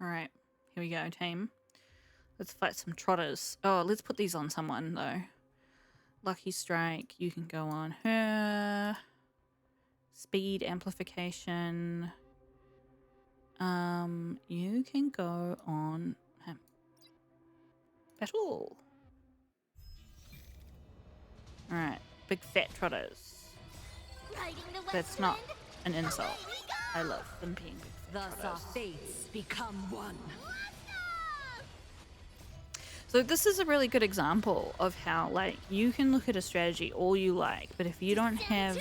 Alright, here we go, team. Let's fight some trotters. Oh, let's put these on someone, though. Lucky Strike, you can go on her. Speed amplification. You can go on him. Battle. Alright, big fat trotters. Riding the west That's not wind. an insult. Away we go. I love them being big fat Thus our trotters. fates become one. So this is a really good example of how, like, you can look at a strategy all you like, but if you don't have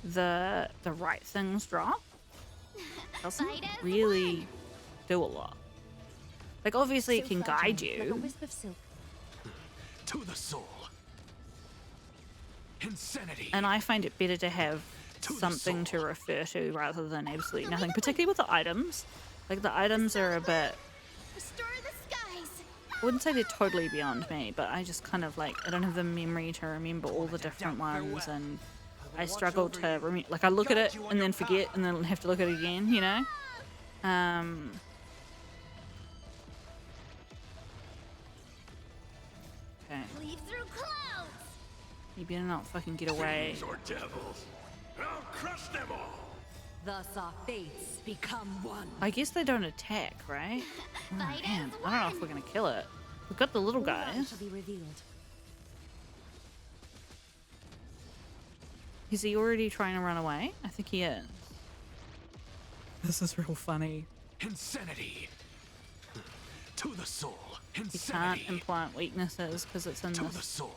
the right things drop, it doesn't Fight as really do a lot. Like, obviously it So can fragile, guide like a you, wisp of silk. To the soul. Insanity. and I find it better to have To the something to soul. refer to rather than absolutely nothing, particularly with the items. Like, the items are a bit... Restore the skies. I wouldn't say they're totally beyond me, but I just kind of like, I don't have the memory to remember all the different ones, and I struggle to remember, like I look at it and then forget and then have to look at it again, you know? Okay. Leave through clouds. You better not fucking get away. Fiends or devils, I'll crush them all. Thus our fates become one. I guess they don't attack, right? Oh, Fight man, as I don't know if one. we're gonna kill it. We've got the little All light guys. shall be revealed. Is he already trying to run away? I think he is. This is real funny. Insanity. To the soul. You can't Insanity. implant weaknesses because it's in To the this. soul.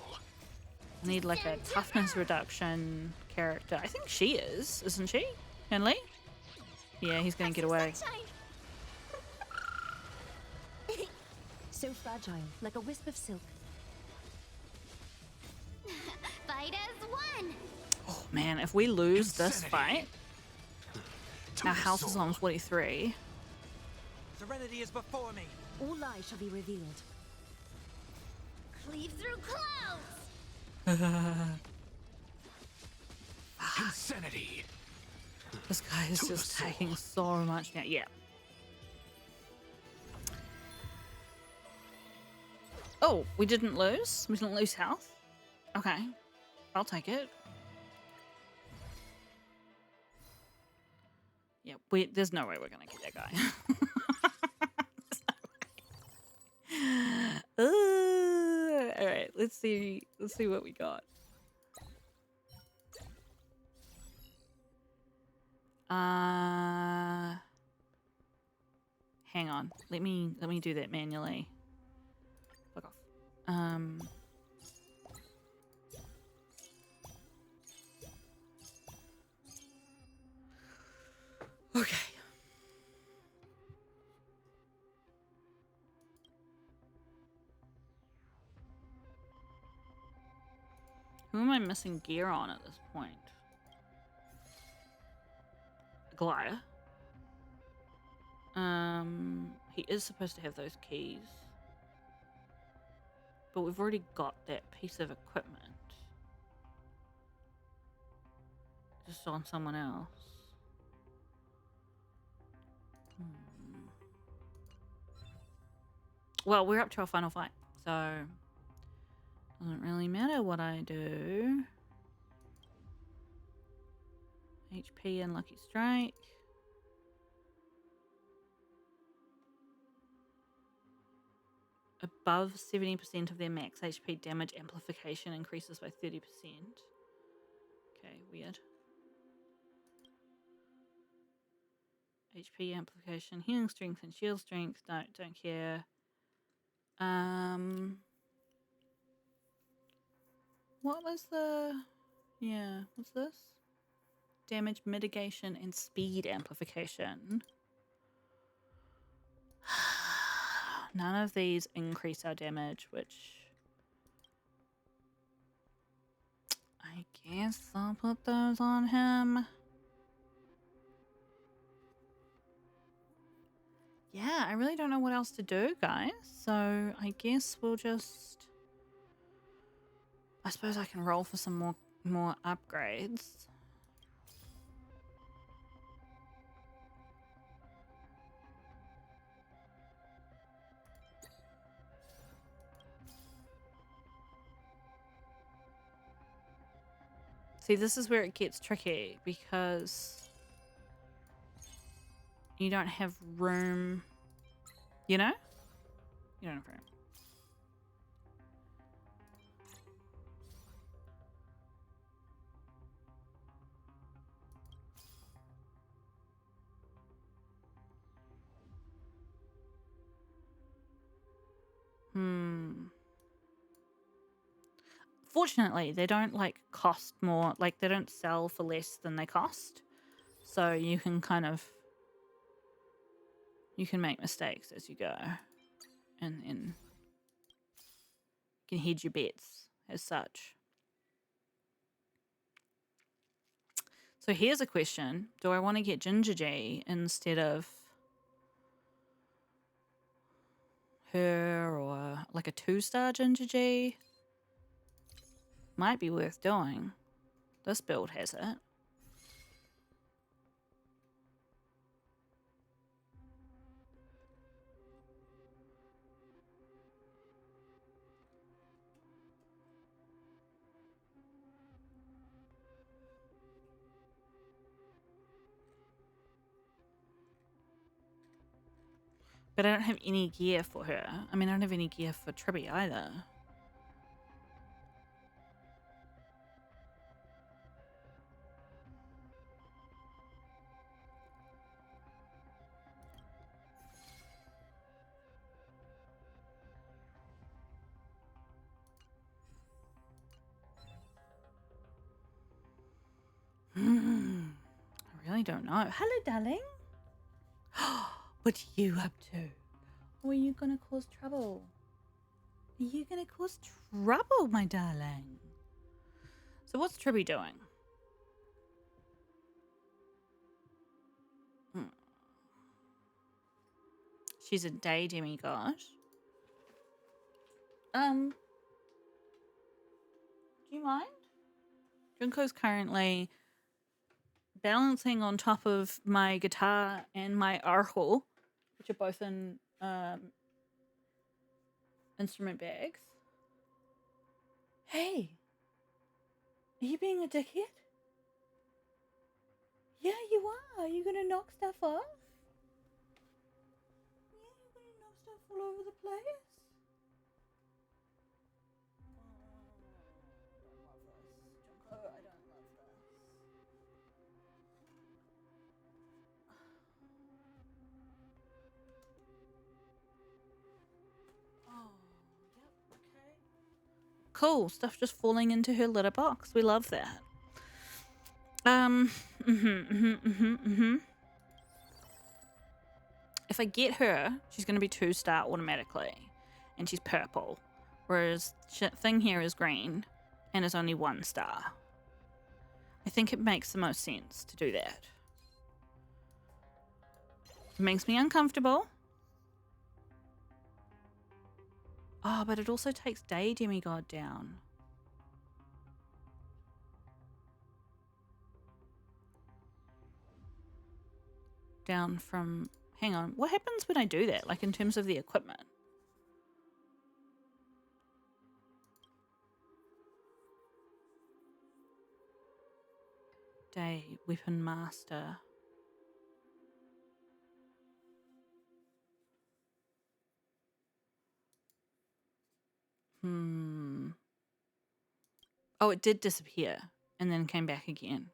I need like a toughness reduction character. I think she is, isn't she? Henley? Yeah, he's gonna get away. Sunshine. So fragile, like a wisp of silk. Fight as one. Oh man, if we lose this Insanity. fight, To our the house is soul. on 43. Serenity is before me. All lies shall be revealed. Cleave through clouds. Insanity. This guy is To the just soul. taking so much now. Yeah. Oh, we didn't lose? We didn't lose health? Okay. I'll take it. Yeah, there's no way we're gonna get that guy. There's no way. Alright, let's see what we got. Hang on. Let me do that manually. Fuck off. Okay. Who am I missing gear on at this point? Goliath. He is supposed to have those keys. But we've already got that piece of equipment. Just on someone else. Well, we're up to our final fight, so doesn't really matter what I do. HP and Lucky Strike. Above 70% of their max HP damage amplification increases by 30%. Okay, weird. HP amplification, healing strength and shield strength. No, don't care. What was the... Yeah, what's this? Damage mitigation and speed amplification. None of these increase our damage, which... I guess I'll put those on him. Yeah, I really don't know what else to do, guys. So I guess we'll just... I suppose I can roll for some more upgrades. See, this is where it gets tricky because you don't have room, you know? You don't have room. Fortunately, they don't like cost more, like they don't sell for less than they cost. So you can kind of, you can make mistakes as you go. And then you can hedge your bets as such. So here's a question. Do I want to get Ginger G instead of her, or like a 2-star Ginger G. Might be worth doing. This build has it. But I don't have any gear for her. I mean, I don't have any gear for Tribby either. I really don't know. Hello, darling. What are you up to? Or are you gonna cause trouble? Are you gonna cause trouble, my darling? So what's Tribby doing? She's a day demigod. Do you mind? Junko's currently balancing on top of my guitar and my arho, which are both in instrument bags. Hey, are you being a dickhead? Yeah, you are. Are you gonna knock stuff off? Yeah, you're gonna knock stuff all over the place. I don't love this. Junko, I don't love this. Oh, yep, okay. Cool, stuff just falling into her litter box. We love that. If I get her, she's going to be 2-star automatically, and she's purple, whereas thing here is green, and is only 1-star. I think it makes the most sense to do that. It makes me uncomfortable. Oh, but it also takes Day Demigod down. Down from... Hang on. What happens when I do that? Like in terms of the equipment? Day Weapon Master. Oh, it did disappear and then came back again.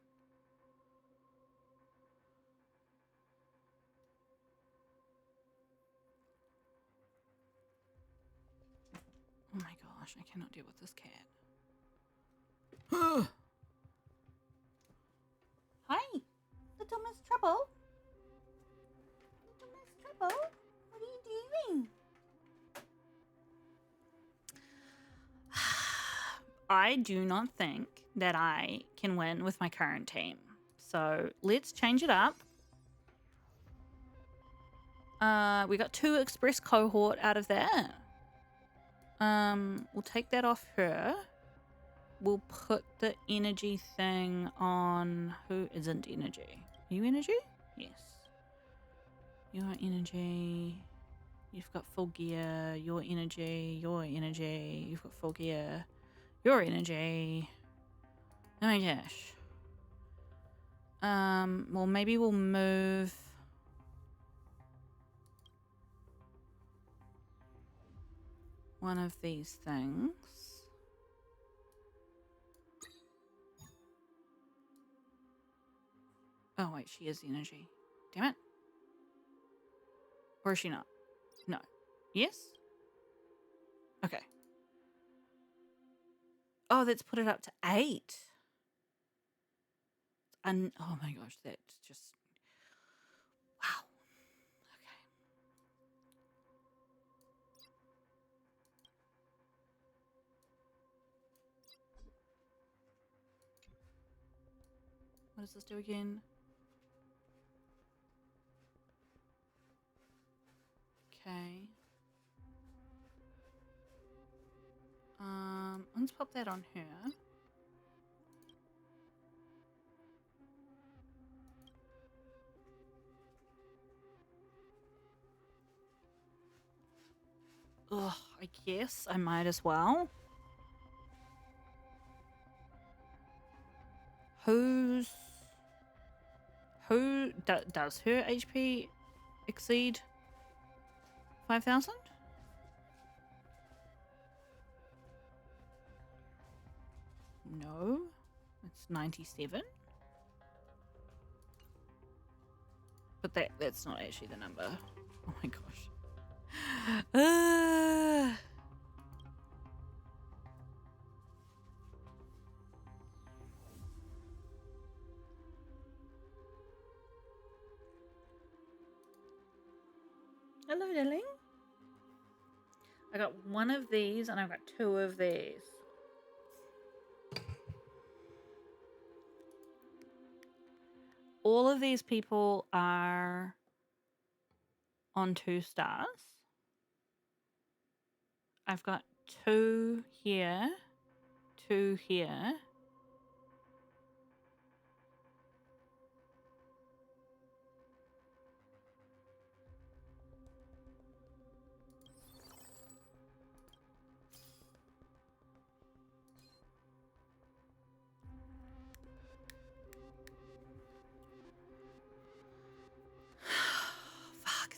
Oh my gosh, I cannot deal with this cat. Hi, little Miss Trouble. Little Miss Trouble, what are you doing? I do not think that I can win with my current team. So let's change it up. We got 2 express cohort out of that. We'll take that off her. We'll put the energy thing on... Who isn't energy? Are you energy? Yes. You are energy. You've got full gear. You're energy. You're energy. You've got full gear. You're energy. Oh my gosh. Well, maybe we'll move... one of these things. Oh, wait, she is energy. Damn it. Or is she not? No. Yes? Okay. Oh, let's put it up to 8. And oh my gosh, that's just... Wow. Okay. What does this do again? Okay. pop that on her. Ugh, I guess I might as well. Who does her HP exceed 5,000? No, it's 97. But that's not actually the number. Oh my gosh. Hello, darling. I got one of these and I've got two of these. All of these people are on 2 stars. I've got 2 here, 2 here.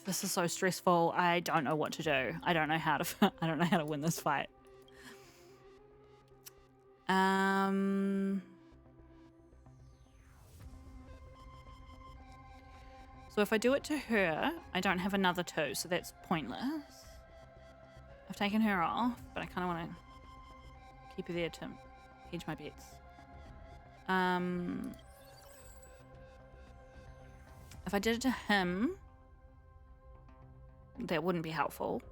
This is so stressful. I don't know what to do. I don't know how to I don't know how to win this fight. So if I do it to her, I don't have another 2, so that's pointless. I've taken her off, but I kind of want to keep her there to hedge my bets. If I did it to him, that wouldn't be helpful.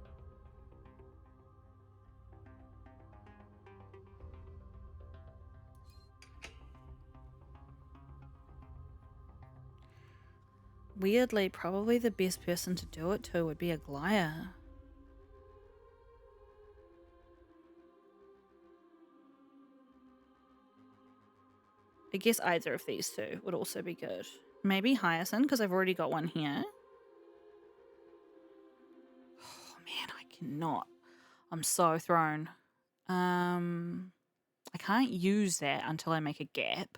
Weirdly, probably the best person to do it to would be Aglaya. I guess either of these 2 would also be good. Maybe Hyacinth, because I've already got one here. Oh man, I cannot. I'm so thrown. I can't use that until I make a gap.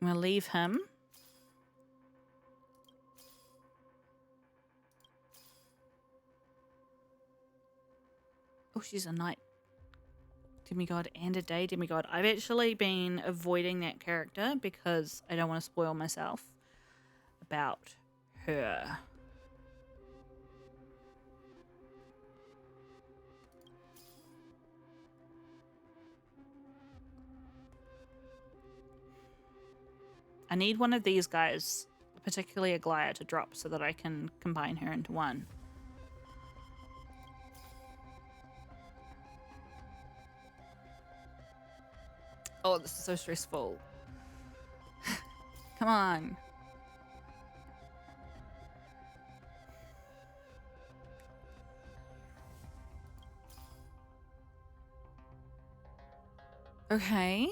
I'm going to leave him. Oh, she's a night demigod and a day demigod. I've actually been avoiding that character because I don't want to spoil myself about her. I need one of these guys, particularly Aglaya, to drop so that I can combine her into one. Oh, this is so stressful. Come on. Okay.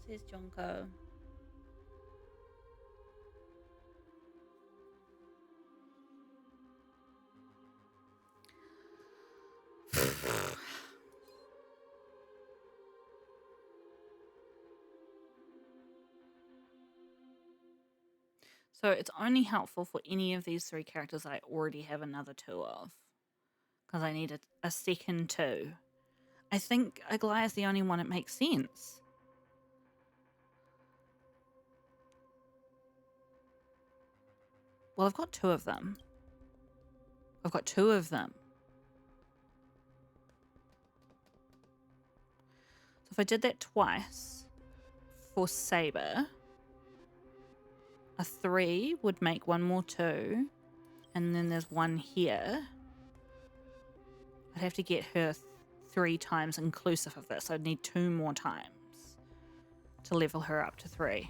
Says Jonko. So it's only helpful for any of these 3 characters I already have another 2 of. Because I need a second 2. I think Aglaya is the only one that makes sense. Well, I've got 2 of them. I've got 2 of them. So if I did that twice for Saber, a 3 would make 1 more 2. And then there's 1 here. I'd have to get her 3 times inclusive of this. I'd need 2 more times. to level her up to 3.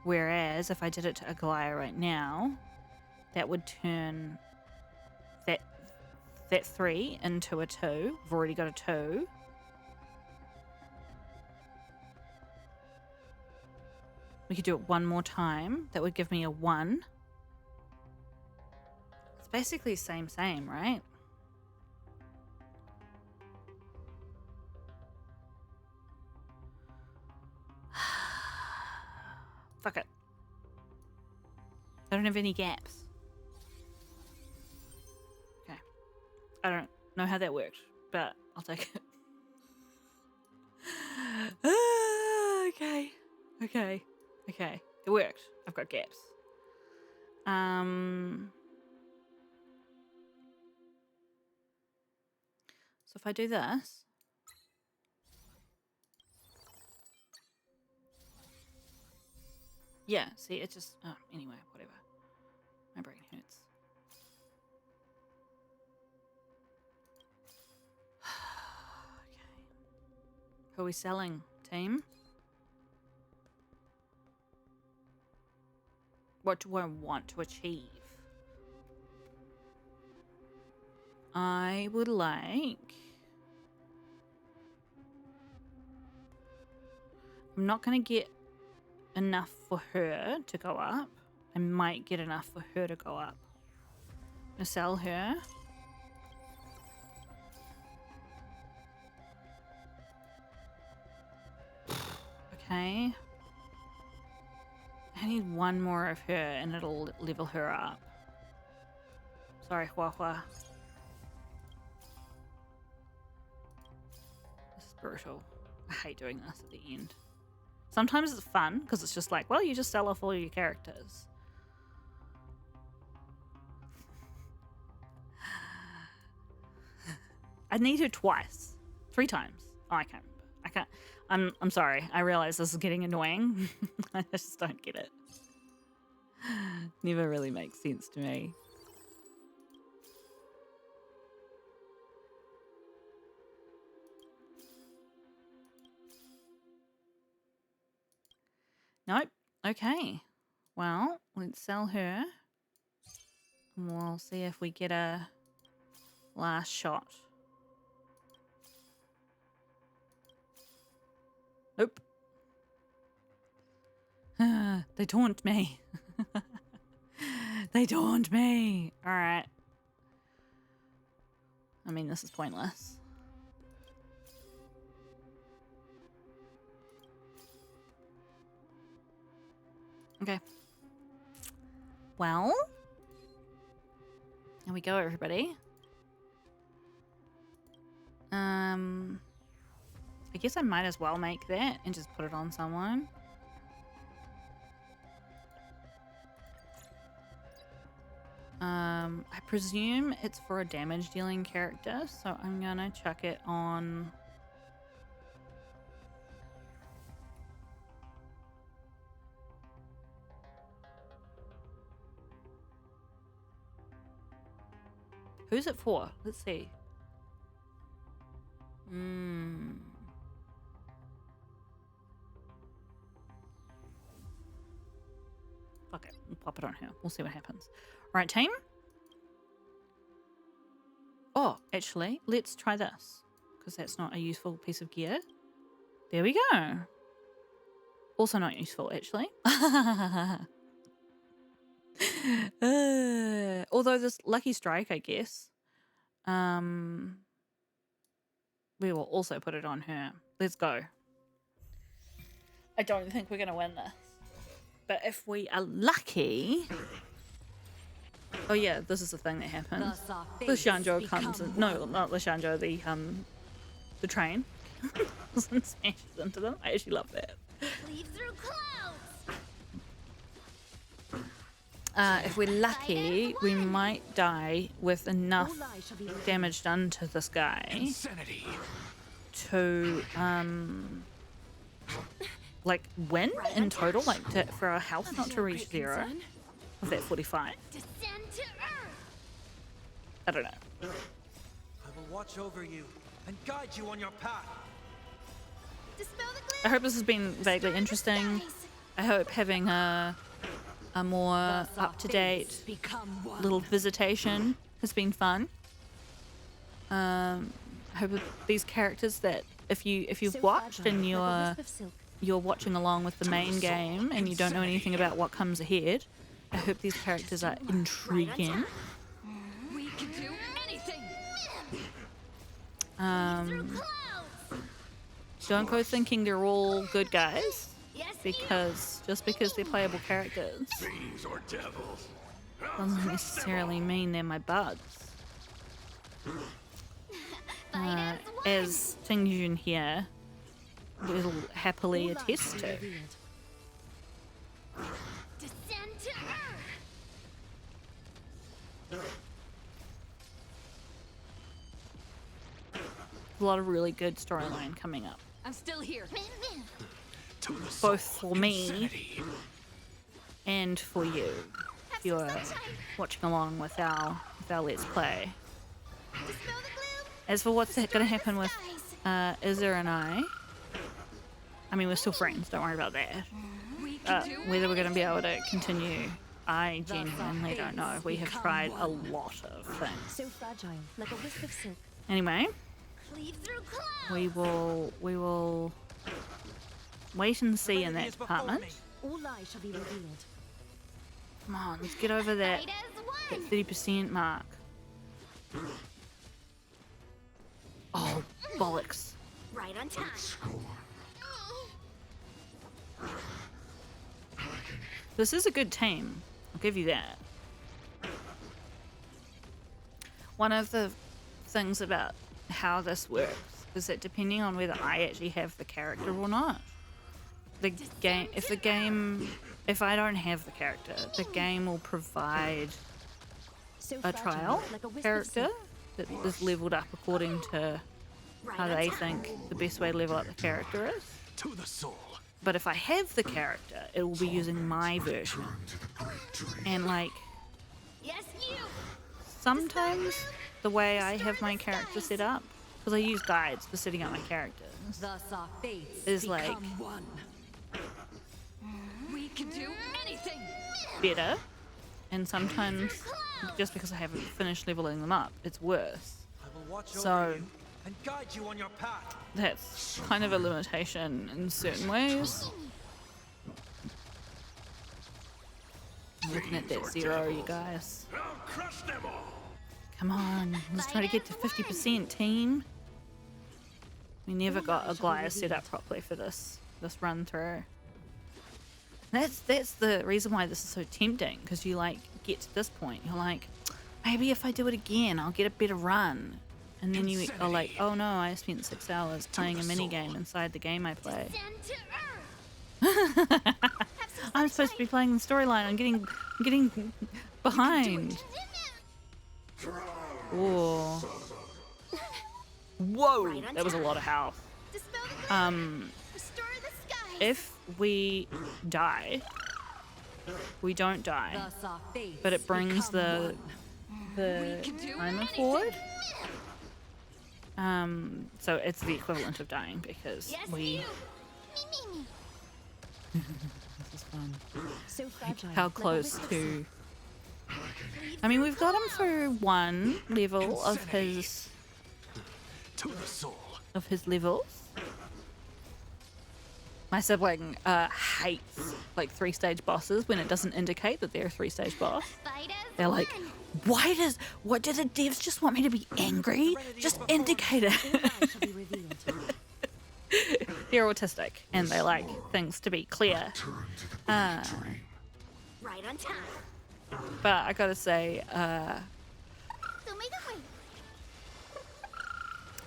Whereas if I did it to Aglaya right now, that would turn that 3 into a 2. I've already got a 2. We could do it one more time. That would give me a 1. It's basically same, right? Fuck it. I don't have any gaps. Okay. I don't know how that worked, but I'll take it. Okay. It worked. I've got gaps. So if I do this, yeah, see, it just, oh, anyway, whatever. My brain hurts. Okay. Who are we selling, team? What do I want to achieve? I would like... I'm not going to get enough for her to go up. I might get enough for her to go up. I'm going to sell her. Okay. I need one more of her and it'll level her up. Sorry, Huahua. This is brutal. I hate doing this at the end. Sometimes it's fun because it's just like, well, you just sell off all your characters. I need her twice. 3 times. Oh, I can't remember. I can't. I'm sorry. I realize this is getting annoying. I just don't get it. Never really makes sense to me. Nope. Okay. Well, let's sell her. And we'll see if we get a last shot. Nope. They taunt me. They taunt me. Alright. I mean, this is pointless. Okay. Well. Here we go, everybody. I guess I might as well make that and just put it on someone. I presume it's for a damage dealing character, so I'm gonna chuck it on... Who's it for? Let's see. Fuck it. We'll pop it on her. We'll see what happens. Alright, team. Oh, actually, let's try this. Because that's not a useful piece of gear. There we go. Also not useful, actually. Although this Lucky Strike, I guess. We will also put it on her. Let's go. I don't think we're going to win this. But if we are lucky... Oh yeah, this is the thing that happens. The Shanjo comes in... No, not the Shanjo, the train. And smashes into them. I actually love that. Leave through clouds. If we're lucky, we might die with enough damage done to this guy Insanity. to like win in total, like for our health not to reach 0 of that 45. Descend to earth. I don't know. I will watch over you and guide you on your path. Dispel the gloom. I hope this has been vaguely Restore the interesting. skies. I hope having a more The soft up-to-date fates become one. little visitation has been fun. I hope that these characters that if you've watched and you're watching along with the main game and you don't know anything about what comes ahead, I hope these characters are intriguing. We can do anything. Through clouds. Don't go thinking they're all good guys Yes, just because they're playable characters Fiends or devils. doesn't necessarily mean they're my buds. Fight As Tingyun here will happily All life attest will be to. revealed. Descend to earth. A lot of really good storyline coming up, I'm still here. To the soul. both for me Insanity. and for you. If you're watching along with our Let's Play. Dispel the gloom. As for what's going to Restore the happen with skies. Izzer and I mean, we're still friends, don't worry about that. We can do Whether we're going to be able to continue, I genuinely don't know. We have tried a lot of things. So fragile, like a wisp of silk. Anyway, Cleave through clouds. we will wait and see in Serenity that is before department. me. All lies shall be revealed. Come on, let's get over that Fight as one. 30% mark. Oh, bollocks. Right on time. This is a good team. I'll give you that. One of the things about how this works is that depending on whether I actually have the character or not, if I don't have the character, the game will provide So a fragile, trial like a wisp of character silk. that is leveled up according to how they think the best way to level up the character is. To the soul. But if I have the character, it will be using my version. And like, Yes, you. sometimes the way I have my character set up, because I use guides for setting up my characters, Thus our fates Is become like- one. We can do anything. better. And sometimes, just because I haven't finished leveling them up, it's worse. I will watch So- over you and guide you on your path. That's kind of a limitation in certain ways. I'm looking at that zero, you guys. I'll crush them all. Come on, let's try to get to 50%, team. We never got a glider set up properly for this run through. That's the reason why this is so tempting, because you like get to this point, you're like, maybe if I do it again, I'll get a better run. And then you are like, oh no, I spent 6 hours playing a mini game inside the game I play. Descend to earth. I'm supposed to be playing the storyline. I'm getting behind. Whoa. Whoa, that was a lot of health. Dispel the gloom. Restore the skies. If we die, we don't die, Thus our fates but it brings become the can do timer anything. forward. So it's the equivalent of dying because Yes, we. you. Me. This is fun. So fragile. How like a close wisp of to? silk. I mean, we've got him through one level of his To the soul. levels. My sibling hates like 3-stage bosses when it doesn't indicate that they're a 3-stage boss. Fight as They're like, one. what do the devs just want me to be angry? Just indicate All it. lies shall be revealed. They're autistic and they like things to be clear. Right on time. But I gotta say, Don't make them wait.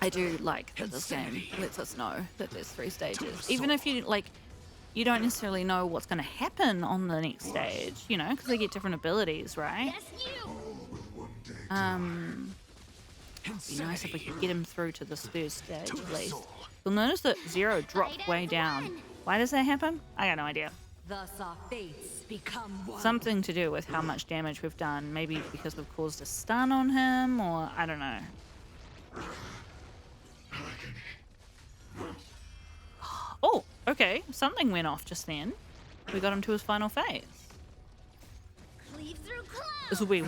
I do like that this game lets us know that there's 3 stages. Even if you like, you don't necessarily know what's going to happen on the next stage, you know, because they get different abilities, right? Yes, you. It'd be nice if we could get him through to this first stage at least. You'll notice that Zero dropped way down. Why does that happen? I got no idea. Thus our fates become one. Something to do with how much damage we've done. Maybe because we've caused a stun on him, or I don't know. Oh, okay. Something went off just then. We got him to his final phase. Cleave through clouds. This will be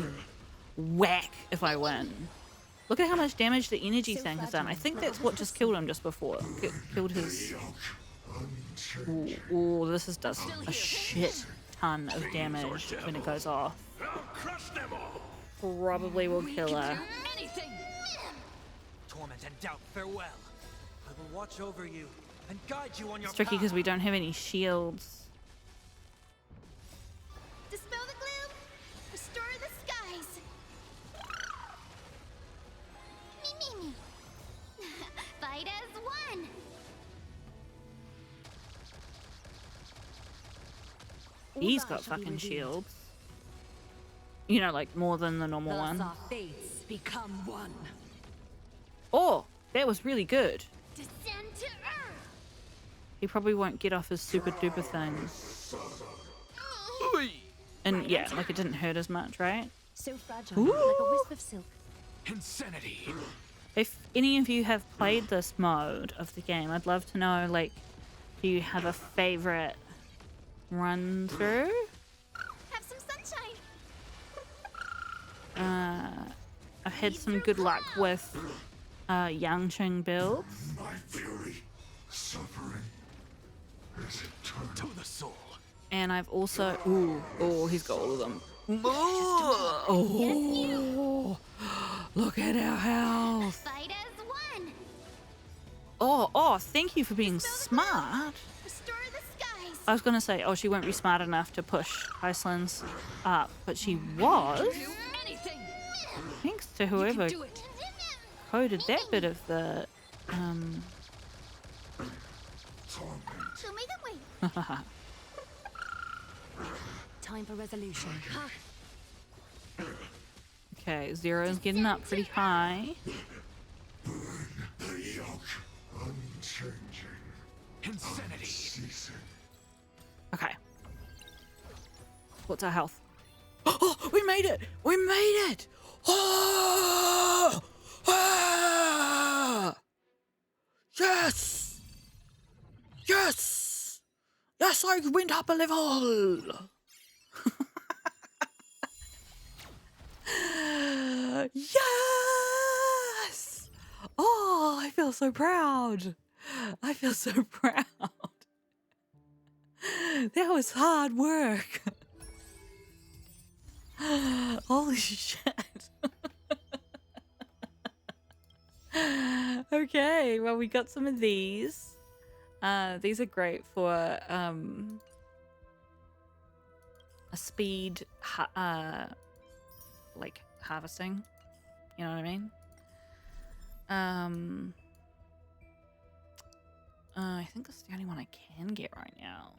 whack if I win. Look at how much damage the energy So thing has done. I fragile. think that's what just killed him just before. Killed his... Ooh, this does a shit ton of damage when it goes off. I'll crush them all. Probably will kill her. Anything! Torment and doubt, farewell. I will watch over you and guide you on your It's tricky path. because we don't have any shields. Dispel the gloom. Restore the skies. Me. Fight as one. He's All got shall be fucking revealed. shields. You know, like more than the normal Thus one. our fates become one. Oh, that was really good. Descend to earth. He probably won't get off his super duper thing. And yeah, like it didn't hurt as much, right? So fragile, like a wisp of silk. Insanity. If any of you have played this mode of the game, I'd love to know, like, do you have a favorite run through? Have some sunshine. I've had some good luck with Yangqing builds. My fury, suffering, is eternal. To the soul. And I've also... Ooh, he's got all of them. Oh, look at our health. Fight as one. Oh, thank you for being smart. Restore the skies. I was going to say, oh, she won't be smart enough to push Iceland's up, but she was. Do anything! Thanks to You whoever can do it! coded that bit of the... Torment. So make them wait. Time for resolution. Okay, Zero's getting up pretty high. The yoke, unchanging, Insanity. ceasing. Okay. What's our health? Oh, we made it! We made it! Oh! Ah! Yes! Yes! Yes, I went up a level! Yes! Oh, I feel so proud. I feel so proud. That was hard work. Holy shit. Okay, well, we got some of these. These are great for a speed, like harvesting. You know what I mean? I think this is the only one I can get right now.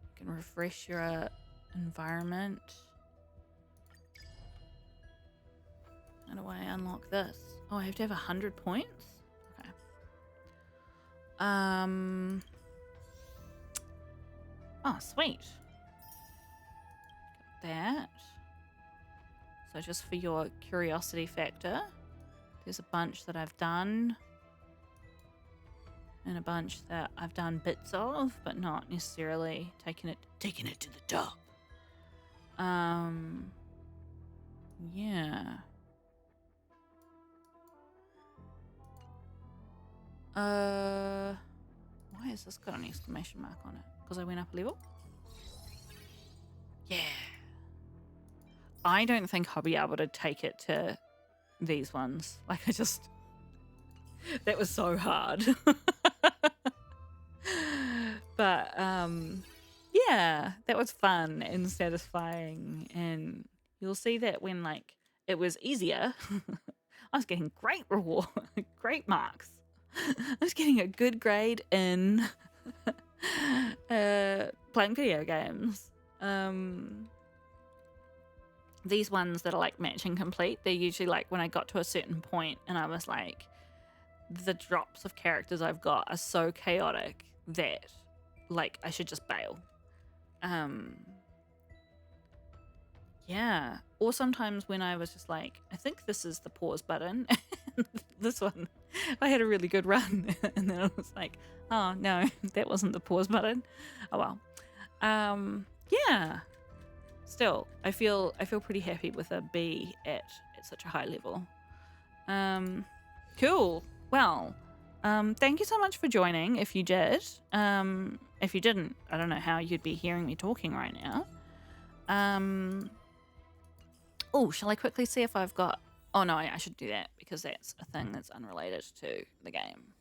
You can refresh your environment. How do I unlock this? Oh, I have to have 100 points? Okay. Oh, sweet. Got that. So just for your curiosity factor, there's a bunch that I've done. And a bunch that I've done bits of, but not necessarily taking it to the top. Yeah. Why has this got an exclamation mark on it? Because I went up a level? Yeah. I don't think I'll be able to take it to these ones. Like, that was so hard. But, yeah, that was fun and satisfying. And you'll see that when, like, it was easier, I was getting great reward, great marks. I was getting a good grade in playing video games. These ones that are like matching complete, they're usually like when I got to a certain point and I was like, the drops of characters I've got are so chaotic that like I should just bail. Yeah. Or sometimes when I was just like, I think this is the pause button. This one I had a really good run, and then I was like, oh no, that wasn't the pause button. Oh well. Yeah. Still, I feel pretty happy with a B at such a high level. Cool. Well, thank you so much for joining. If you did, if you didn't, I don't know how you'd be hearing me talking right now. Oh, shall I quickly see if I've got... Oh, no, I should do that because that's a thing that's unrelated to the game.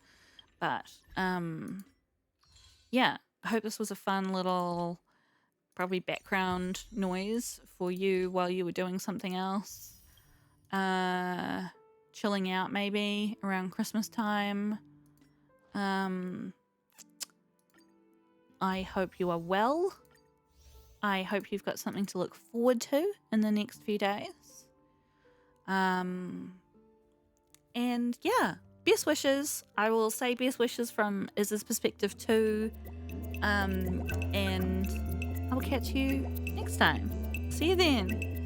But, yeah, I hope this was a fun little, probably background noise for you while you were doing something else. Chilling out maybe around Christmas time. I hope you are well. I hope you've got something to look forward to in the next few days. And yeah, best wishes. I will say best wishes from Iz's perspective too. And I will catch you next time. See you then.